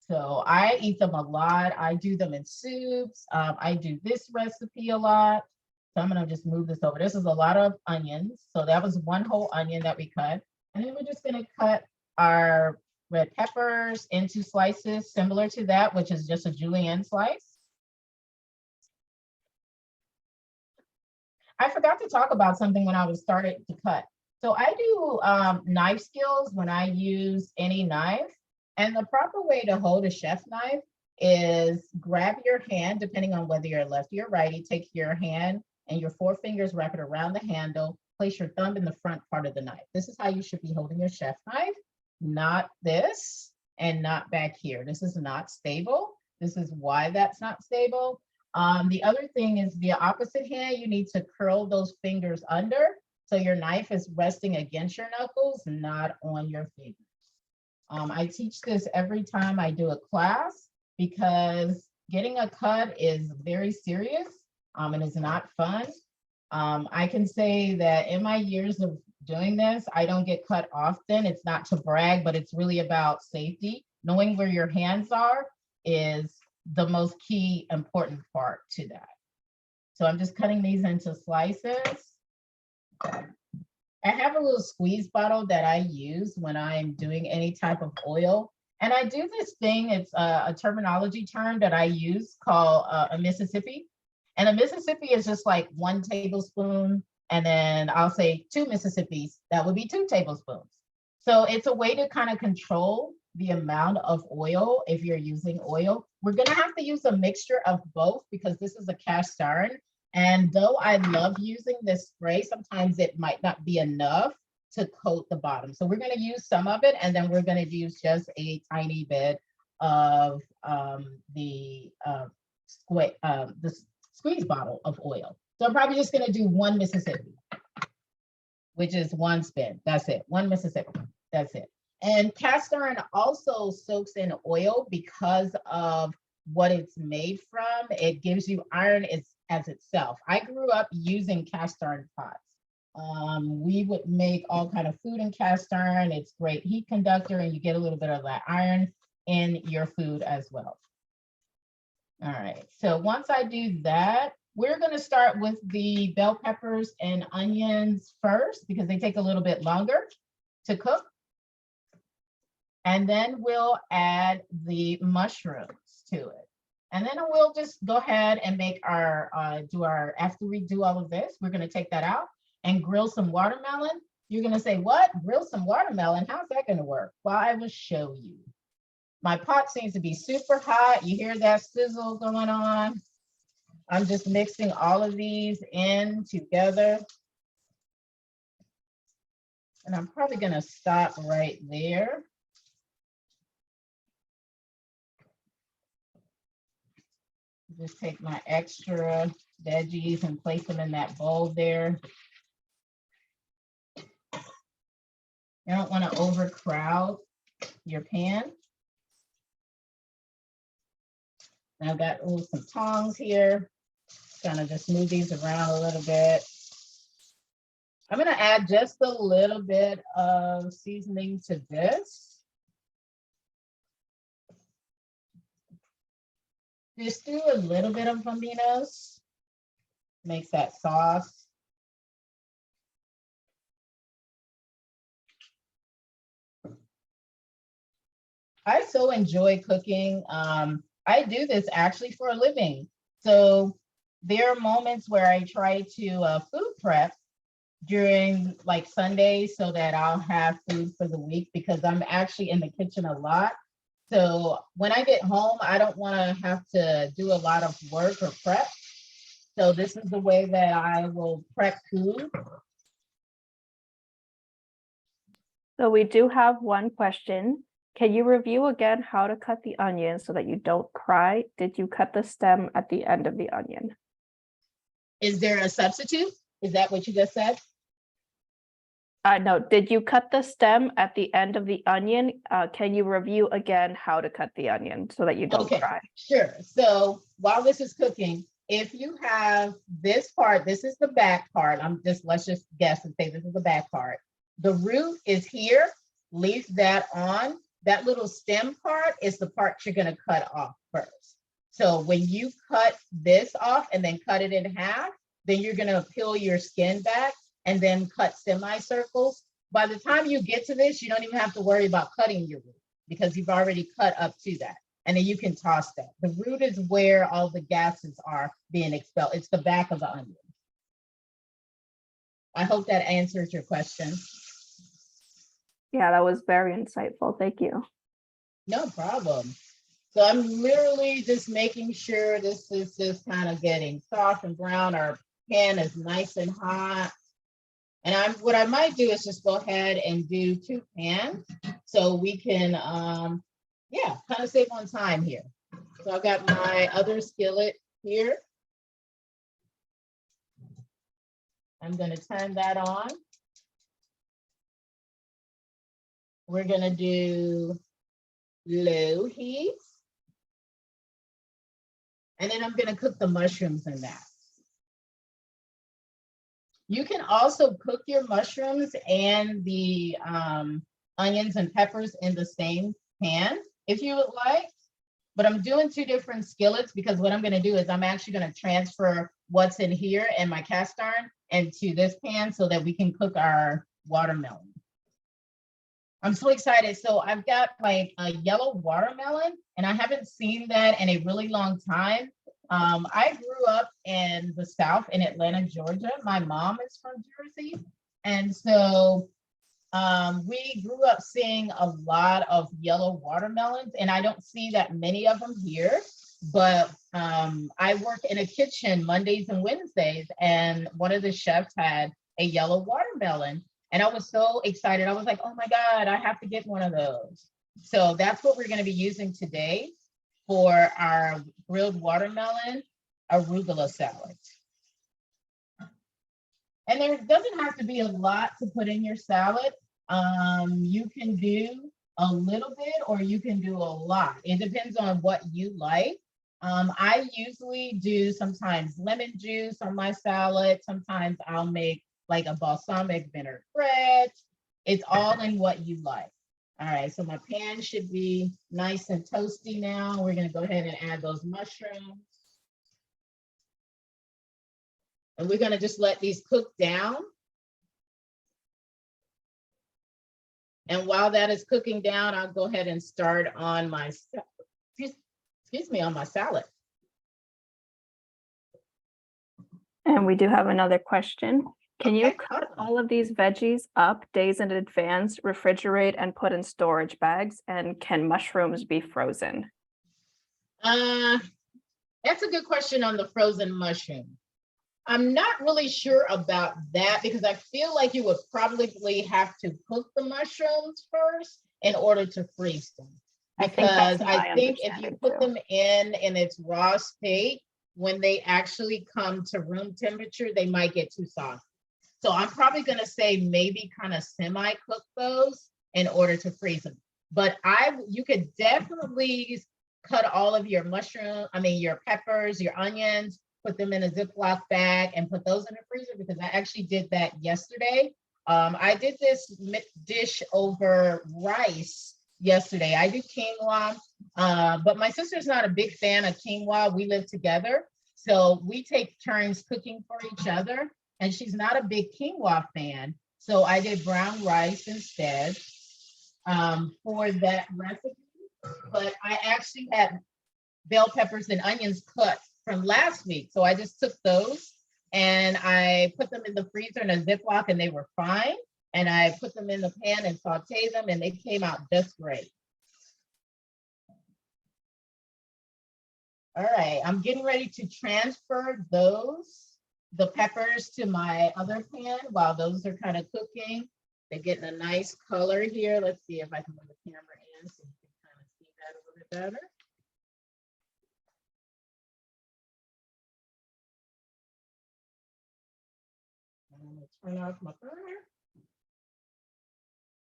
So I eat them a lot. I do them in soups. I do this recipe a lot. So I'm gonna just move this over. This is a lot of onions. So that was one whole onion that we cut. And then we're just gonna cut our red peppers into slices similar to that, which is just a julienne slice. I forgot to talk about something when I was started to cut. So I do knife skills when I use any knife. And the proper way to hold a chef knife is grab your hand, depending on whether you're lefty or righty, take your hand and your 4 fingers, wrap it around the handle, place your thumb in the front part of the knife. This is how you should be holding your chef knife, not this and not back here. This is not stable. This is why that's not stable. The other thing is the opposite hand, you need to curl those fingers under so your knife is resting against your knuckles, not on your fingers. I teach this every time I do a class because getting a cut is very serious and it's not fun. I can say that in my years of doing this, I don't get cut often. It's not to brag, but it's really about safety. Knowing where your hands are is the most key important part to that. So I'm just cutting these into slices. I have a little squeeze bottle that I use when I'm doing any type of oil. And I do this thing, it's a terminology term that I use called a Mississippi. And a Mississippi is just like 1 tablespoon. And then I'll say 2 Mississippis, that would be 2 tablespoons. So it's a way to kind of control the amount of oil if you're using oil. We're gonna have to use a mixture of both because this is a cast iron. And though I love using this spray, sometimes it might not be enough to coat the bottom. So we're going to use some of it, and then we're going to use just a tiny bit of the squeeze bottle of oil. So I'm probably just going to do 1 Mississippi, which is 1 spin. That's it. 1 Mississippi. That's it. And cast iron also soaks in oil because of what it's made from. It gives you iron as itself. I grew up using cast iron pots. We would make all kind of food in cast iron. It's great heat conductor, and you get a little bit of that iron in your food as well. All right, so once I do that, we're gonna start with the bell peppers and onions first because they take a little bit longer to cook. And then we'll add the mushrooms to it. And then we'll just go ahead and make our, after we do all of this, we're gonna take that out and grill some watermelon. You're gonna say, what? Grill some watermelon? How's that gonna work? Well, I will show you. My pot seems to be super hot. You hear that sizzle going on? I'm just mixing all of these in together. And I'm probably gonna stop right there. Just take my extra veggies and place them in that bowl there. You don't want to overcrowd your pan. Now I've got some tongs here. Kind of just move these around a little bit. I'm going to add just a little bit of seasoning to this. Just do a little bit of bambinos. Makes that sauce. I so enjoy cooking. I do this actually for a living. So there are moments where I try to food prep during like Sundays so that I'll have food for the week because I'm actually in the kitchen a lot. So when I get home, I don't want to have to do a lot of work or prep. So this is the way that I will prep food. So we do have one question. Can you review again how to cut the onion so that you don't cry? Did you cut the stem at the end of the onion? Is there a substitute? Is that what you just said? No, did you cut the stem at the end of the onion? Can you review again how to cut the onion so that you don't cry? Sure. So while this is cooking, if you have this part, this is the back part. Let's just guess and say this is the back part. The root is here, leave that on. That little stem part is the part you're gonna cut off first. So when you cut this off and then cut it in half, then you're gonna peel your skin back and then cut semicircles. By the time you get to this, you don't even have to worry about cutting your root because you've already cut up to that. And then you can toss that. The root is where all the gases are being expelled. It's the back of the onion. I hope that answers your question. Yeah, that was very insightful. Thank you. No problem. So I'm literally just making sure this is just kind of getting soft and brown. Our pan is nice and hot. And what I might do is just go ahead and do 2 pans so we can, kind of save on time here. So I've got my other skillet here. I'm going to turn that on. We're going to do low heat. And then I'm going to cook the mushrooms in that. You can also cook your mushrooms and the onions and peppers in the same pan if you would like. But I'm doing 2 different skillets because what I'm going to do is I'm actually going to transfer what's in here in my cast iron into this pan so that we can cook our watermelon. I'm so excited. So I've got my yellow watermelon, and I haven't seen that in a really long time. I grew up in the South in Atlanta, Georgia. My mom is from Jersey. And so we grew up seeing a lot of yellow watermelons, and I don't see that many of them here. But I work in a kitchen Mondays and Wednesdays, and one of the chefs had a yellow watermelon. And I was so excited. I was like, oh my God, I have to get one of those. So that's what we're going to be using today for our grilled watermelon arugula salad. And there doesn't have to be a lot to put in your salad. You can do a little bit or you can do a lot. It depends on what you like. I usually do sometimes lemon juice on my salad. Sometimes I'll make like a balsamic vinaigrette. It's all in what you like. All right, so my pan should be nice and toasty now. We're gonna go ahead and add those mushrooms. And we're gonna just let these cook down. And while that is cooking down, I'll go ahead and start on my, on my salad. And we do have another question. Can you cut all of these veggies up days in advance, refrigerate, and put in storage bags? And can mushrooms be frozen? That's a good question on the frozen mushroom. I'm not really sure about that because I feel like you would probably have to cook the mushrooms first in order to freeze them. Because I think if you put them in its raw state, when they actually come to room temperature, they might get too soft. So I'm probably going to say maybe kind of semi-cook those in order to freeze them. But you could definitely cut all of your your peppers, your onions, put them in a Ziploc bag and put those in the freezer because I actually did that yesterday. I did this dish over rice yesterday. I do quinoa, but my sister's not a big fan of quinoa. We live together, so we take turns cooking for each other. And she's not a big quinoa fan. So I did brown rice instead for that recipe. But I actually had bell peppers and onions cut from last week. So I just took those and I put them in the freezer in a Ziploc and they were fine. And I put them in the pan and sauteed them and they came out just great. All right, I'm getting ready to transfer the peppers to my other pan while those are kind of cooking. They're getting a nice color here. Let's see if I can put the camera in so you can kind of see that a little bit better. I'm gonna turn off my burner.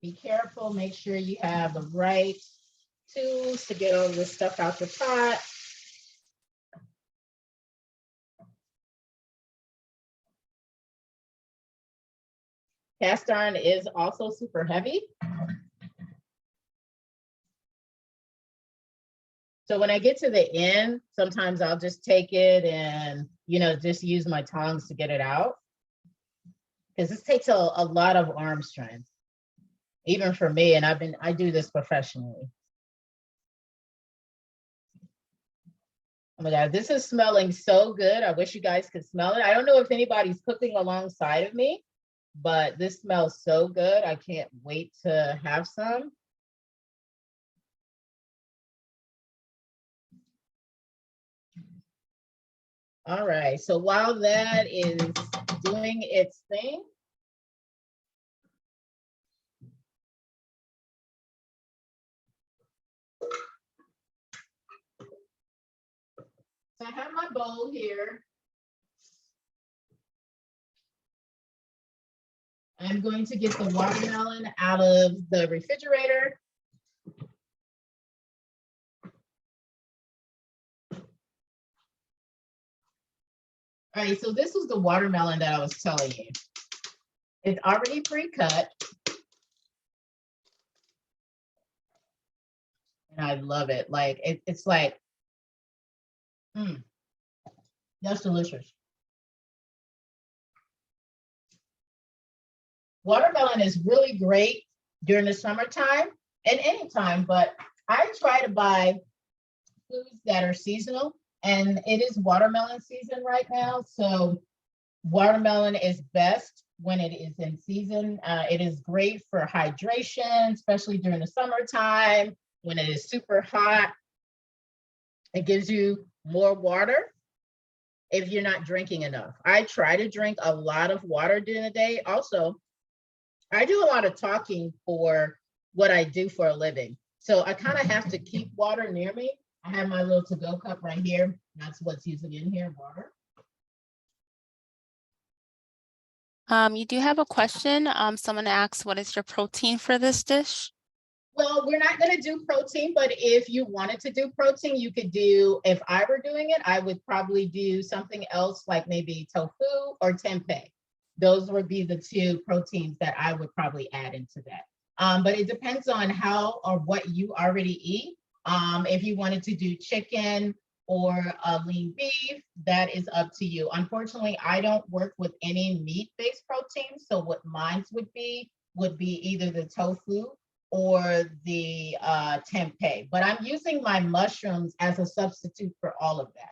Be careful, make sure you have the right tools to get all this stuff out the pot. Cast iron is also super heavy. So when I get to the end, sometimes I'll just take it and, just use my tongs to get it out. Because this takes a lot of arm strength, even for me, and I do this professionally. Oh my God, this is smelling so good. I wish you guys could smell it. I don't know if anybody's cooking alongside of me, but this smells so good. I can't wait to have some. All right, so while that is doing its thing, so I have my bowl here. I'm going to get the watermelon out of the refrigerator. All right, so this was the watermelon that I was telling you. It's already pre-cut. And I love it. Like, it's like, that's delicious. Watermelon is really great during the summertime and anytime, but I try to buy foods that are seasonal, and it is watermelon season right now. So watermelon is best when it is in season. It is great for hydration, especially during the summertime when it is super hot. It gives you more water if you're not drinking enough. I try to drink a lot of water during the day. Also, I do a lot of talking for what I do for a living. So I kind of have to keep water near me. I have my little to-go cup right here. That's what's usually in here, water. You do have a question. Someone asks, what is your protein for this dish? Well, we're not going to do protein, but if you wanted to do protein, you could do, if I were doing it, I would probably do something else like maybe tofu or tempeh. Those would be the two proteins that I would probably add into that. But it depends on how or what you already eat. If you wanted to do chicken or lean beef, that is up to you. Unfortunately, I don't work with any meat-based proteins. So what mine would be either the tofu or the tempeh. But I'm using my mushrooms as a substitute for all of that.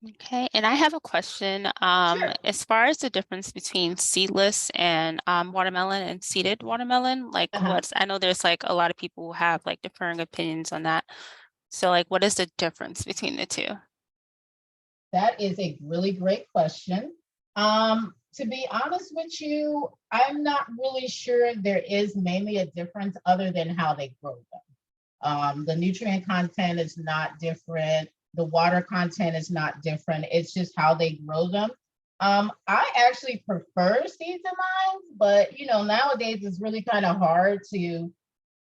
Okay, and I have a question. Sure. As far as the difference between seedless and watermelon and seeded watermelon, like I know there's like a lot of people who have like differing opinions on that. So like, what is the difference between the two? That is a really great question. To be honest with you, I'm not really sure there is mainly a difference other than how they grow them. The nutrient content is not different. The water content is not different. It's just how they grow them. I actually prefer seeds in mine, but nowadays it's really kind of hard to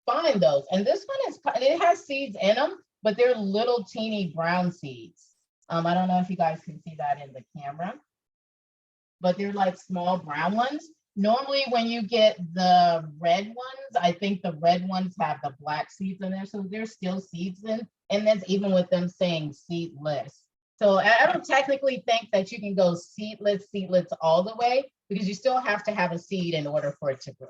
find those. And this one it has seeds in them, but they're little teeny brown seeds. I don't know if you guys can see that in the camera, but they're like small brown ones. Normally when you get the red ones, I think the red ones have the black seeds in there. So there's still seeds in, and that's even with them saying seedless. So I don't technically think that you can go seedless all the way, because you still have to have a seed in order for it to grow.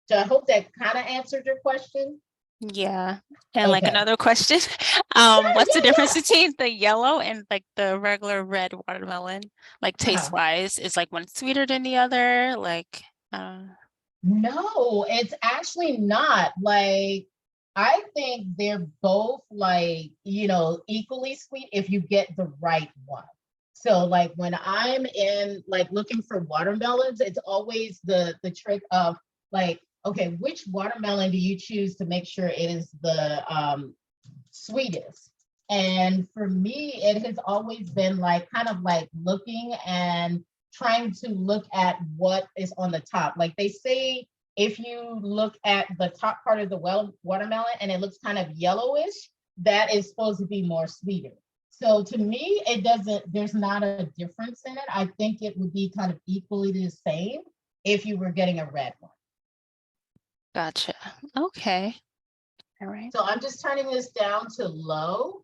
So I hope that kind of answered your question. Yeah. And like Okay. another question, Sure, what's the difference yeah, between the yellow and like the regular red watermelon? Like taste yeah. wise, is like one sweeter than the other? Like, No, it's actually not. Like, I think they're both like, equally sweet if you get the right one. So like when I'm in like looking for watermelons, it's always the trick of like, okay, which watermelon do you choose to make sure it is the sweetest? And for me, it has always been like kind of like looking and trying to look at what is on the top. Like they say, if you look at the top part of the watermelon and it looks kind of yellowish, that is supposed to be more sweeter. So to me, it doesn't, there's not a difference in it. I think it would be kind of equally the same if you were getting a red one. gotcha. Okay. All right. So I'm just turning this down to low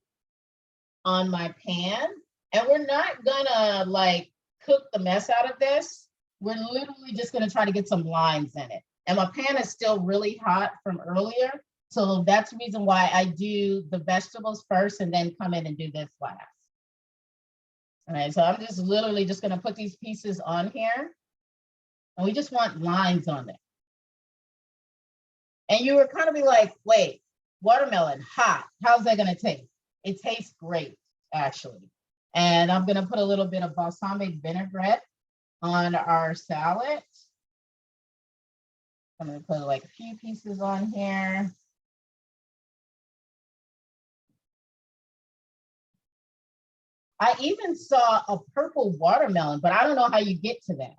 on my pan. And we're not gonna like cook the mess out of this. We're literally just gonna try to get some lines in it. And my pan is still really hot from earlier. So that's the reason why I do the vegetables first and then come in and do this last. All right, so I'm just literally just gonna put these pieces on here. And we just want lines on it. And you were kind of be like, wait, watermelon, hot, how's that gonna taste? It tastes great, actually. And I'm gonna put a little bit of balsamic vinaigrette on our salad. I'm gonna put like a few pieces on here. I even saw a purple watermelon, but I don't know how you get to that.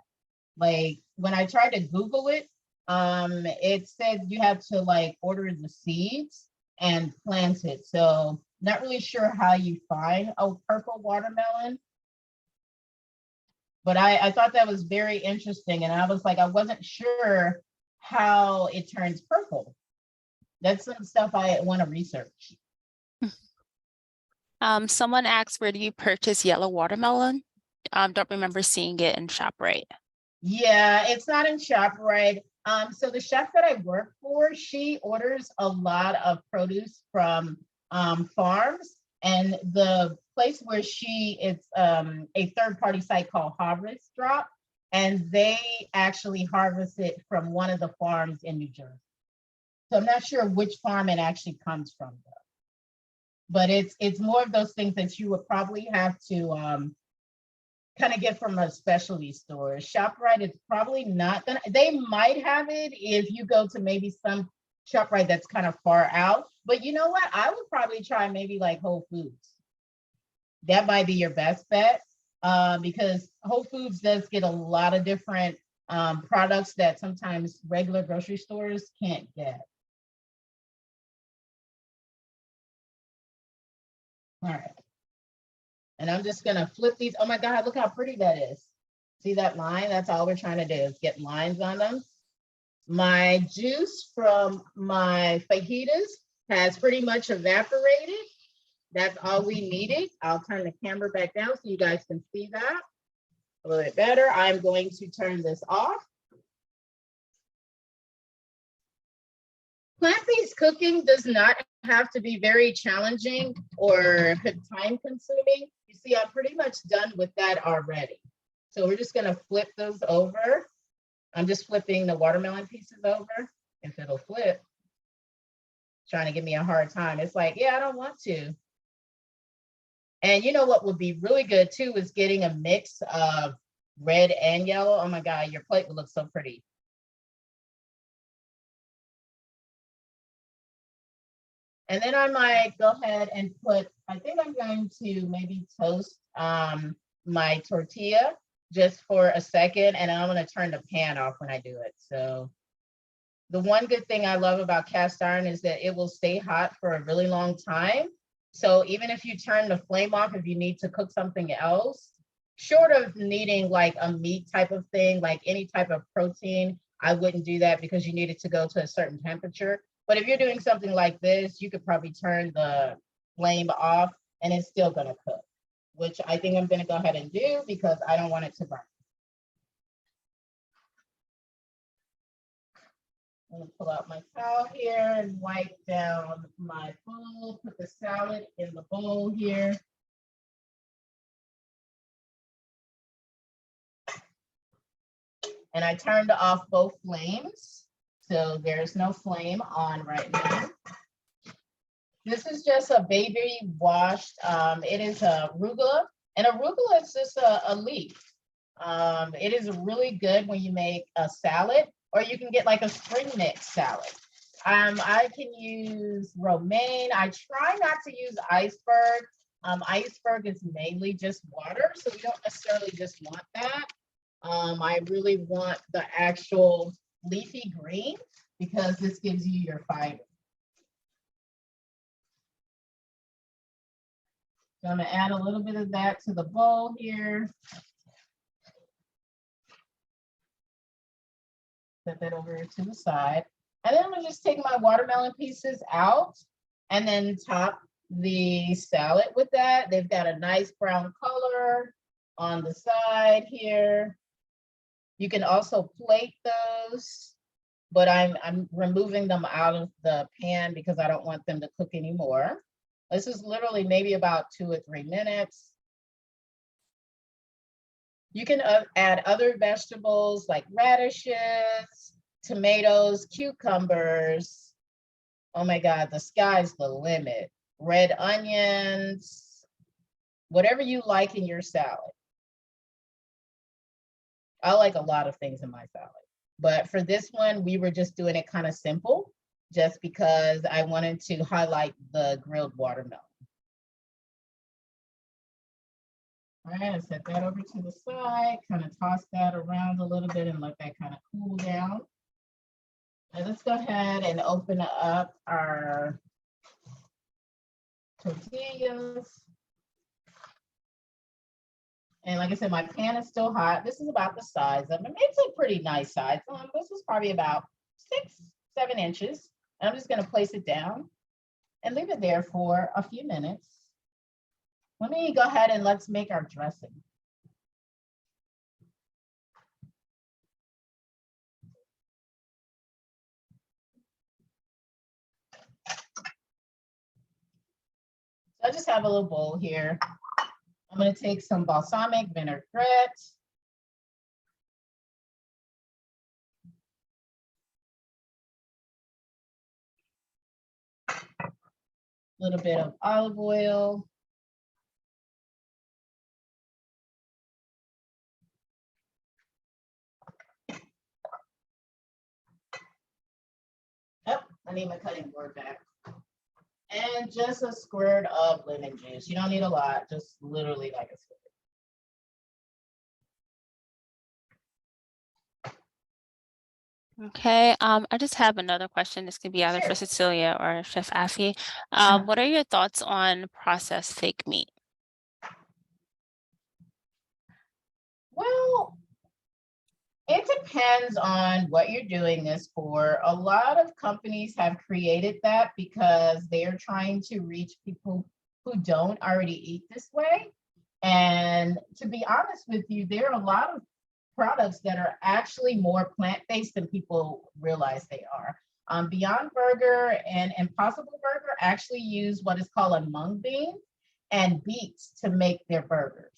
Like when I tried to Google it, it said you have to like order the seeds and plant it. So not really sure how you find a purple watermelon. But I thought that was very interesting. And I was like, I wasn't sure how it turns purple. That's some stuff I want to research. Someone asked, where do you purchase yellow watermelon? Don't remember seeing it in ShopRite. Yeah, it's not in ShopRite. So the chef that I work for, she orders a lot of produce from farms, and the place where it's a third-party site called Harvest Drop, and they actually harvest it from one of the farms in New Jersey. So I'm not sure which farm it actually comes from, though. But it's more of those things that you would probably have to kind of get from a specialty store. ShopRite is probably not gonna, they might have it if you go to maybe some ShopRite that's kind of far out. But you know what? I would probably try maybe like Whole Foods. That might be your best bet because Whole Foods does get a lot of different products that sometimes regular grocery stores can't get. All right. And I'm just gonna flip these. Oh my God, look how pretty that is. See that line? That's all we're trying to do is get lines on them. My juice from my fajitas has pretty much evaporated. That's all we needed. I'll turn the camera back down so you guys can see that a little bit better. I'm going to turn this off. Plant-based cooking does not have to be very challenging or time consuming. You see, I'm pretty much done with that already. So we're just gonna flip those over. I'm just flipping the watermelon pieces over. If it'll flip, trying to give me a hard time. It's like, yeah, I don't want to. And you know what would be really good too is getting a mix of red and yellow. Oh my God, your plate would look so pretty. And then I might go ahead and put, I think I'm going to maybe toast my tortilla just for a second, and I'm going to turn the pan off when I do it. So the one good thing I love about cast iron is that it will stay hot for a really long time. So even if you turn the flame off, if you need to cook something else, short of needing like a meat type of thing, like any type of protein, I wouldn't do that because you need it to go to a certain temperature. But if you're doing something like this, you could probably turn the flame off and it's still gonna cook, which I think I'm gonna go ahead and do because I don't want it to burn. I'm gonna pull out my towel here and wipe down my bowl, put the salad in the bowl here. And I turned off both flames, so there's no flame on right now. This is just a baby washed, it is a arugula, and arugula is just a leaf. It is really good when you make a salad, or you can get like a spring mix salad. I can use romaine. I try not to use iceberg. Iceberg is mainly just water, so we don't necessarily just want that. I really want the actual leafy green because this gives you your fiber. So I'm gonna add a little bit of that to the bowl here. Set that over to the side. And then I'm gonna just take my watermelon pieces out and then top the salad with that. They've got a nice brown color on the side here. You can also plate those, but I'm removing them out of the pan because I don't want them to cook anymore. This is literally maybe about 2 or 3 minutes. You can add other vegetables like radishes, tomatoes, cucumbers. Oh my God, the sky's the limit. Red onions, whatever you like in your salad. I like a lot of things in my salad, but for this one, we were just doing it kind of simple, just because I wanted to highlight the grilled watermelon. All right, I set that over to the side, kind of toss that around a little bit and let that kind of cool down. And let's go ahead and open up our tortillas. And like I said, my pan is still hot. This is about the size of it. It's a pretty nice size. This is probably about 6-7 inches. And I'm just gonna place it down and leave it there for a few minutes. Let me go ahead and let's make our dressing. So I just have a little bowl here. I'm going to take some balsamic vinaigrette. A little bit of olive oil. Oh, I need my cutting board back. And just a squirt of lemon juice. You don't need a lot, just literally like a squirt. Okay, I just have another question. This could be either for Cecilia or Chef Afi. What are your thoughts on processed fake meat? Well, it depends on what you're doing this for. A lot of companies have created that because they're trying to reach people who don't already eat this way. And to be honest with you, there are a lot of products that are actually more plant-based than people realize they are. Beyond Burger and Impossible Burger actually use what is called a mung bean and beets to make their burgers.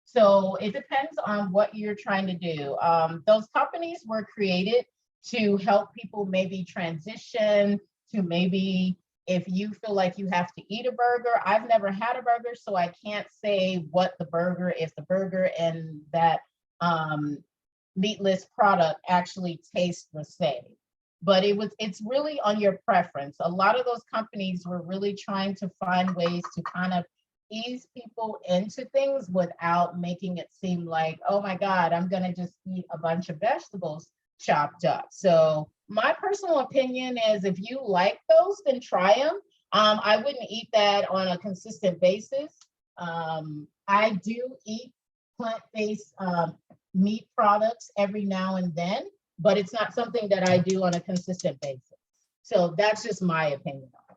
So it depends on what you're trying to do. Those companies were created to help people maybe transition to maybe if you feel like you have to eat a burger. I've never had a burger, so I can't say what the burger, if the burger and that meatless product actually taste the same. But it's really on your preference. A lot of those companies were really trying to find ways to kind of ease people into things without making it seem like, oh my God, I'm gonna just eat a bunch of vegetables chopped up. So my personal opinion is if you like those, then try them. I wouldn't eat that on a consistent basis. I do eat plant-based meat products every now and then, but it's not something that I do on a consistent basis. So that's just my opinion on it.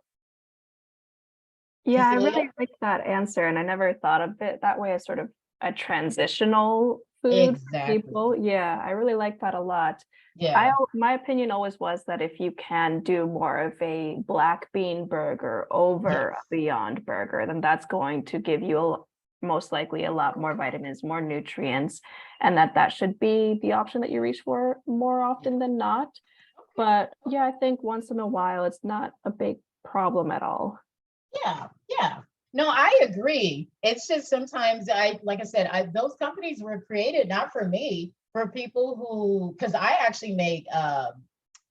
Yeah, Cecilia? I really like that answer. And I never thought of it that way as sort of a transitional food for Exactly. people. Yeah, I really like that a lot. Yeah. My opinion always was that if you can do more of a black bean burger over a Yes. Beyond Burger, then that's going to give you most likely a lot more vitamins, more nutrients, and that should be the option that you reach for more often than not. But yeah, I think once in a while, it's not a big problem at all. Yeah, yeah. No, I agree. It's just sometimes like I said, those companies were created not for me, for people who, because I actually make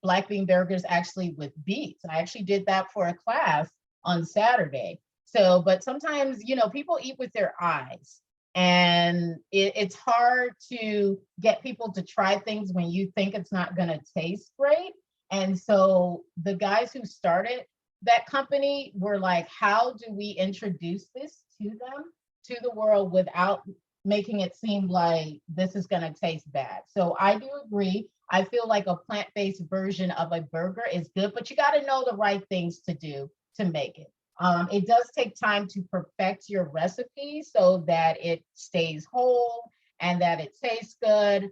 black bean burgers actually with beets. I actually did that for a class on Saturday. So, but sometimes, people eat with their eyes, and it's hard to get people to try things when you think it's not going to taste great. And so the guys who started that company were like, how do we introduce this to them, to the world, without making it seem like this is going to taste bad? So I do agree. I feel like a plant-based version of a burger is good, but you got to know the right things to do to make it. It does take time to perfect your recipe so that it stays whole and that it tastes good.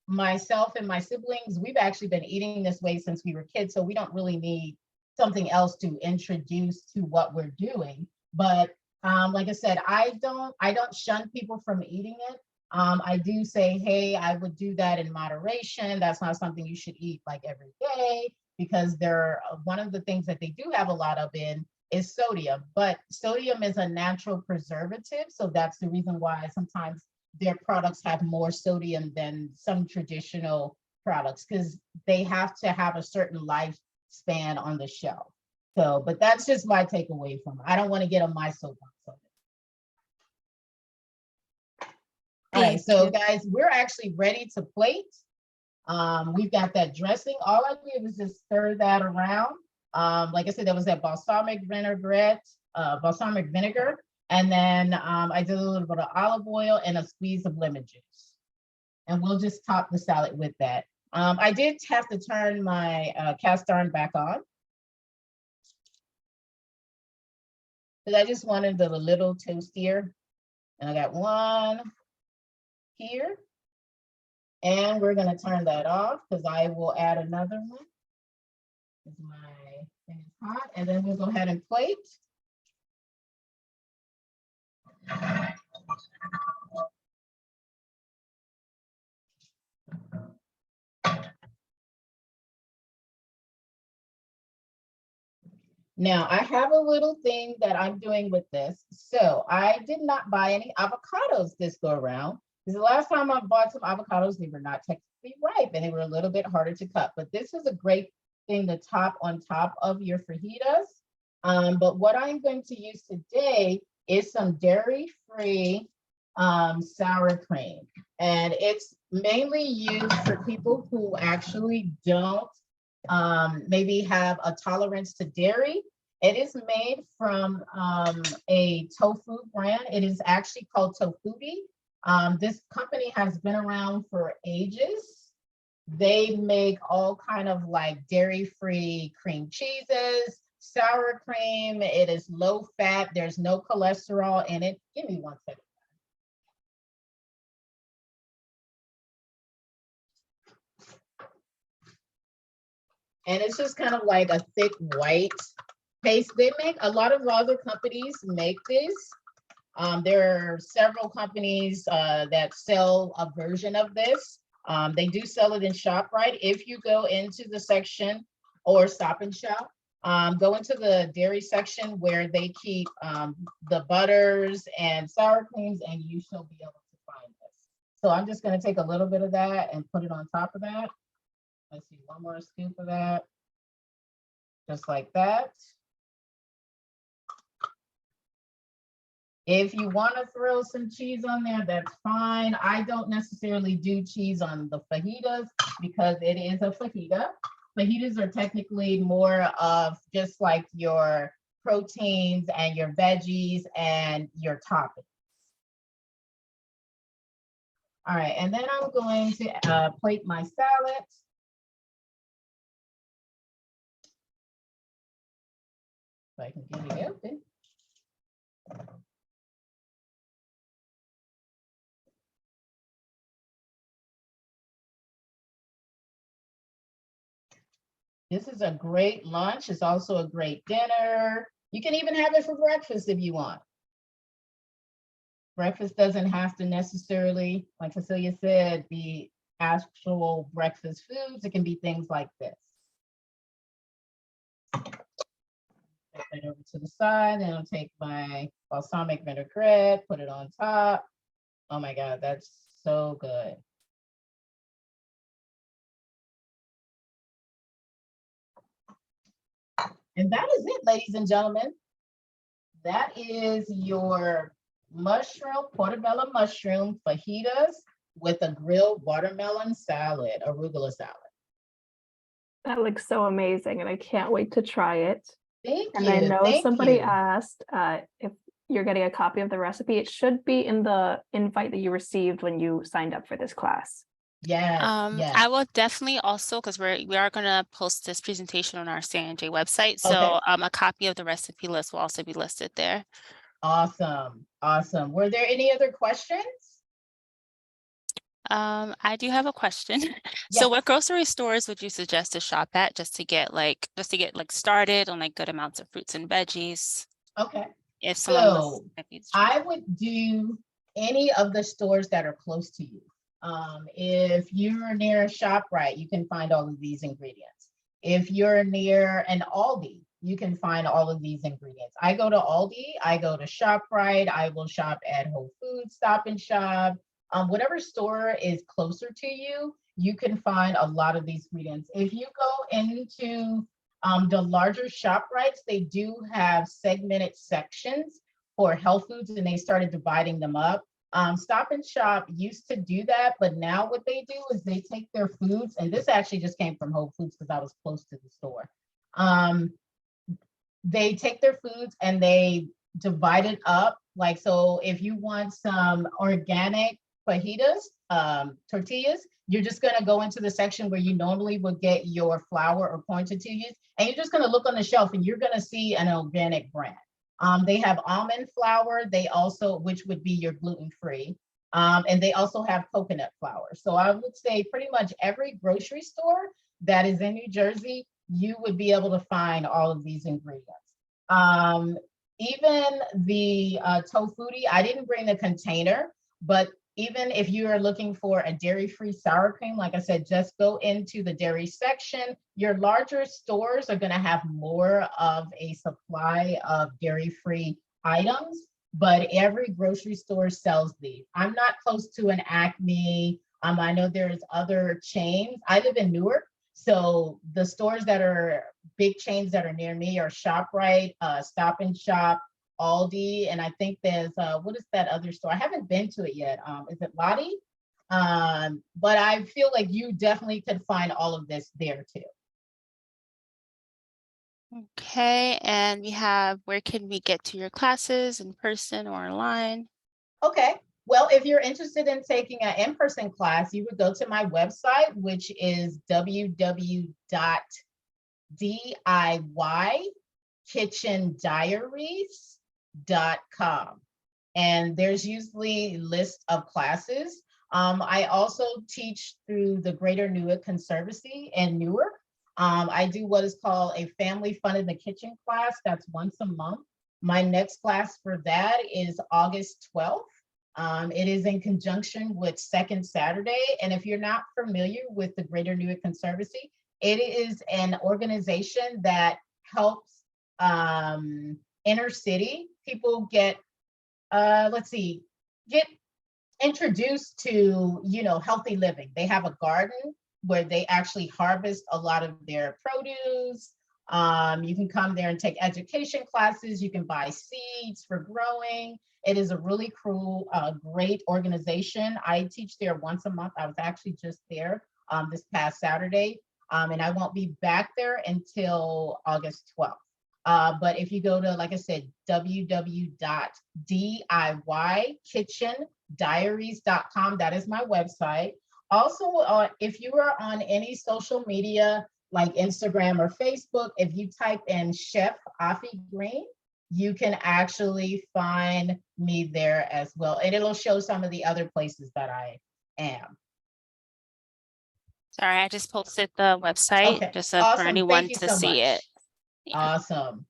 Myself and my siblings, we've actually been eating this way since we were kids, so we don't really need something else to introduce to what we're doing. But like I said, I don't shun people from eating it. I do say, hey, I would do that in moderation. That's not something you should eat like every day, because one of the things that they do have a lot of in is sodium. But sodium is a natural preservative, so that's the reason why sometimes their products have more sodium than some traditional products, because they have to have a certain lifespan on the shelf. So, but that's just my takeaway from it. I don't want to get on my soapbox on it. All right, Thank so you. guys, we're actually ready to plate. We've got that dressing. All I did was just stir that around. Like I said, there was that balsamic vinegar, and then I did a little bit of olive oil and a squeeze of lemon juice. And we'll just top the salad with that. I did have to turn my cast iron back on, because I just wanted it a little toastier. And I got one here. And we're going to turn that off because I will add another one. My thing is hot. And then we'll go ahead and plate. Now, I have a little thing that I'm doing with this. So I did not buy any avocados this go around, because the last time I bought some avocados, they were not technically ripe and they were a little bit harder to cut. But this is a great thing to top on top of your fajitas. But what I'm going to use today is some dairy-free sour cream. And it's mainly used for people who actually don't maybe have a tolerance to dairy. It is made from a tofu brand. It is actually called Tofubi. This company has been around for ages. They make all kind of like dairy-free cream cheeses, sour cream. It is low fat. There's no cholesterol in it. Give me one second. And it's just kind of like a thick white paste. They make a lot of other companies make this. There are several companies that sell a version of this. They do sell it in ShopRite. If you go into the section or Stop and Shop, go into the dairy section where they keep the butters and sour creams, and you shall be able to find this. So I'm just going to take a little bit of that and put it on top of that. Let's see, one more scoop of that, just like that. If you want to throw some cheese on there, that's fine. I don't necessarily do cheese on the fajitas because it is a fajita. Fajitas are technically more of just like your proteins and your veggies and your toppings. All right, and then I'm going to plate my salad. If I can get it open. This is a great lunch. It's also a great dinner. You can even have it for breakfast if you want. Breakfast doesn't have to necessarily, like Cecilia said, be actual breakfast foods. It can be things like this. Take that over to the side, and I'll take my balsamic vinaigrette, put it on top. Oh my God, that's so good. And that is it, ladies and gentlemen. That is your mushroom, portabella mushroom fajitas with a grilled watermelon salad, arugula salad. That looks so amazing, and I can't wait to try it. Thank And you. I know Thank somebody you. asked if you're getting a copy of the recipe. It should be in the invite that you received when you signed up for this class. Yes, yes. I will definitely also, because we are gonna post this presentation on our CNJ website. Okay. So a copy of the recipe list will also be listed there. Awesome. Awesome. Were there any other questions? I do have a question. So Yes. what grocery stores would you suggest to shop at just to get like started on like good amounts of fruits and veggies? Okay. If someone was So maybe I would do any of the stores that are close to you. If you're near a ShopRite, you can find all of these ingredients. If you're near an Aldi, you can find all of these ingredients. I go to Aldi, I go to ShopRite, I will shop at Whole Foods, Stop and Shop. Whatever store is closer to you, you can find a lot of these ingredients. If you go into the larger ShopRites, they do have segmented sections for health foods, and they started dividing them up. Stop and Shop used to do that, but now what they do is they take their foods, and this actually just came from Whole Foods because I was close to the store. They take their foods and they divide it up. Like, so if you want some organic fajitas, tortillas, you're just gonna go into the section where you normally would get your flour or corn tortillas, and you're just gonna look on the shelf and you're gonna see an organic brand. They have almond flour, they also, which would be your gluten-free, and they also have coconut flour. So I would say pretty much every grocery store that is in New Jersey, you would be able to find all of these ingredients. Even the tofuti, I didn't bring the container, but even if you are looking for a dairy-free sour cream, like I said, just go into the dairy section. Your larger stores are gonna have more of a supply of dairy-free items, but every grocery store sells these. I'm not close to an Acme. I know there's other chains. I live in Newark, so the stores that are big chains that are near me are ShopRite, Stop and Shop, Aldi, and I think there's what is that other store? I haven't been to it yet. Is it Lottie? But I feel like you definitely could find all of this there too. Okay, and we have, where can we get to your classes, in person or online? Okay. Well, if you're interested in taking an in-person class, you would go to my website, which is www.diykitchendiaries.com. And there's usually a list of classes. I also teach through the Greater Newark Conservancy in Newark. I do what is called a Family Fun in the Kitchen class. That's once a month. My next class for that is August 12th. It is in conjunction with Second Saturday. And if you're not familiar with the Greater Newark Conservancy, it is an organization that helps inner city people get get introduced to, healthy living. They have a garden where they actually harvest a lot of their produce. You can come there and take education classes. You can buy seeds for growing. It is a really cool, great organization. I teach there once a month. I was actually just there this past Saturday, and I won't be back there until August 12th. But if you go to, like I said, www.diykitchendiaries.com, that is my website. Also, if you are on any social media like Instagram or Facebook, if you type in Chef Afi Green, you can actually find me there as well. And it'll show some of the other places that I am. Sorry, I just posted the website Okay, just for awesome. anyone Thank you to so see it. much. Yeah. Awesome.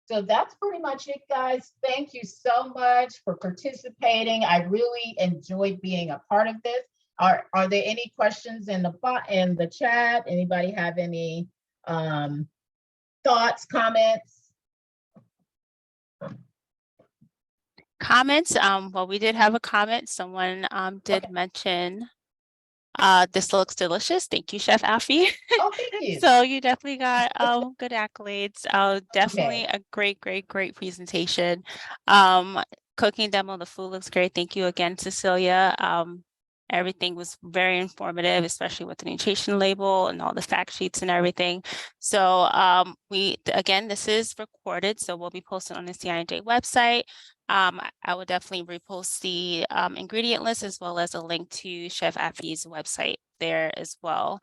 So that's pretty much it, guys. Thank you so much for participating. I really enjoyed being a part of this. Are there any questions in the chat? Anybody have any thoughts, comments? Comments, well, we did have a comment. Someone did Okay. mention this looks delicious. Thank you, Chef Afi. Oh, thank you. So you definitely got good accolades. Definitely Okay. a great presentation. Cooking demo, the food looks great. Thank you again, Cecilia. Everything was very informative, especially with the nutrition label and all the fact sheets and everything. So again, this is recorded, so we'll be posted on the CINJ website. I would definitely repost the ingredient list as well as a link to Chef Afi's website there as well.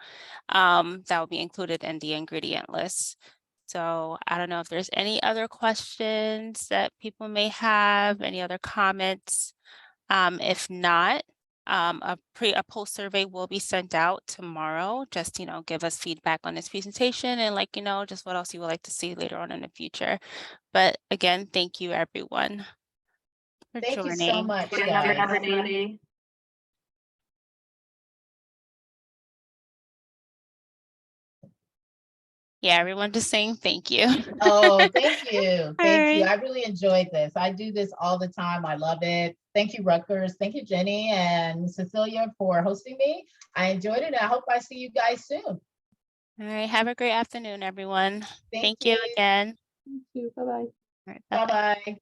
That will be included in the ingredient list. So I don't know if there's any other questions that people may have, any other comments. If not, a post survey will be sent out tomorrow. Just, give us feedback on this presentation and just what else you would like to see later on in the future. But again, thank you everyone for Thank you so joining. much, Good guys. everybody. Yeah, everyone just saying thank you. Oh, thank you. Thank you. right. I really enjoyed this. I do this all the time. I love it. Thank you, Rutgers. Thank you, Jenny and Cecilia, for hosting me. I enjoyed it. I hope I see you guys soon. All right. Have a great afternoon, everyone. Thank Thank you again. Thank you. Bye-bye. All right, bye-bye. Bye-bye.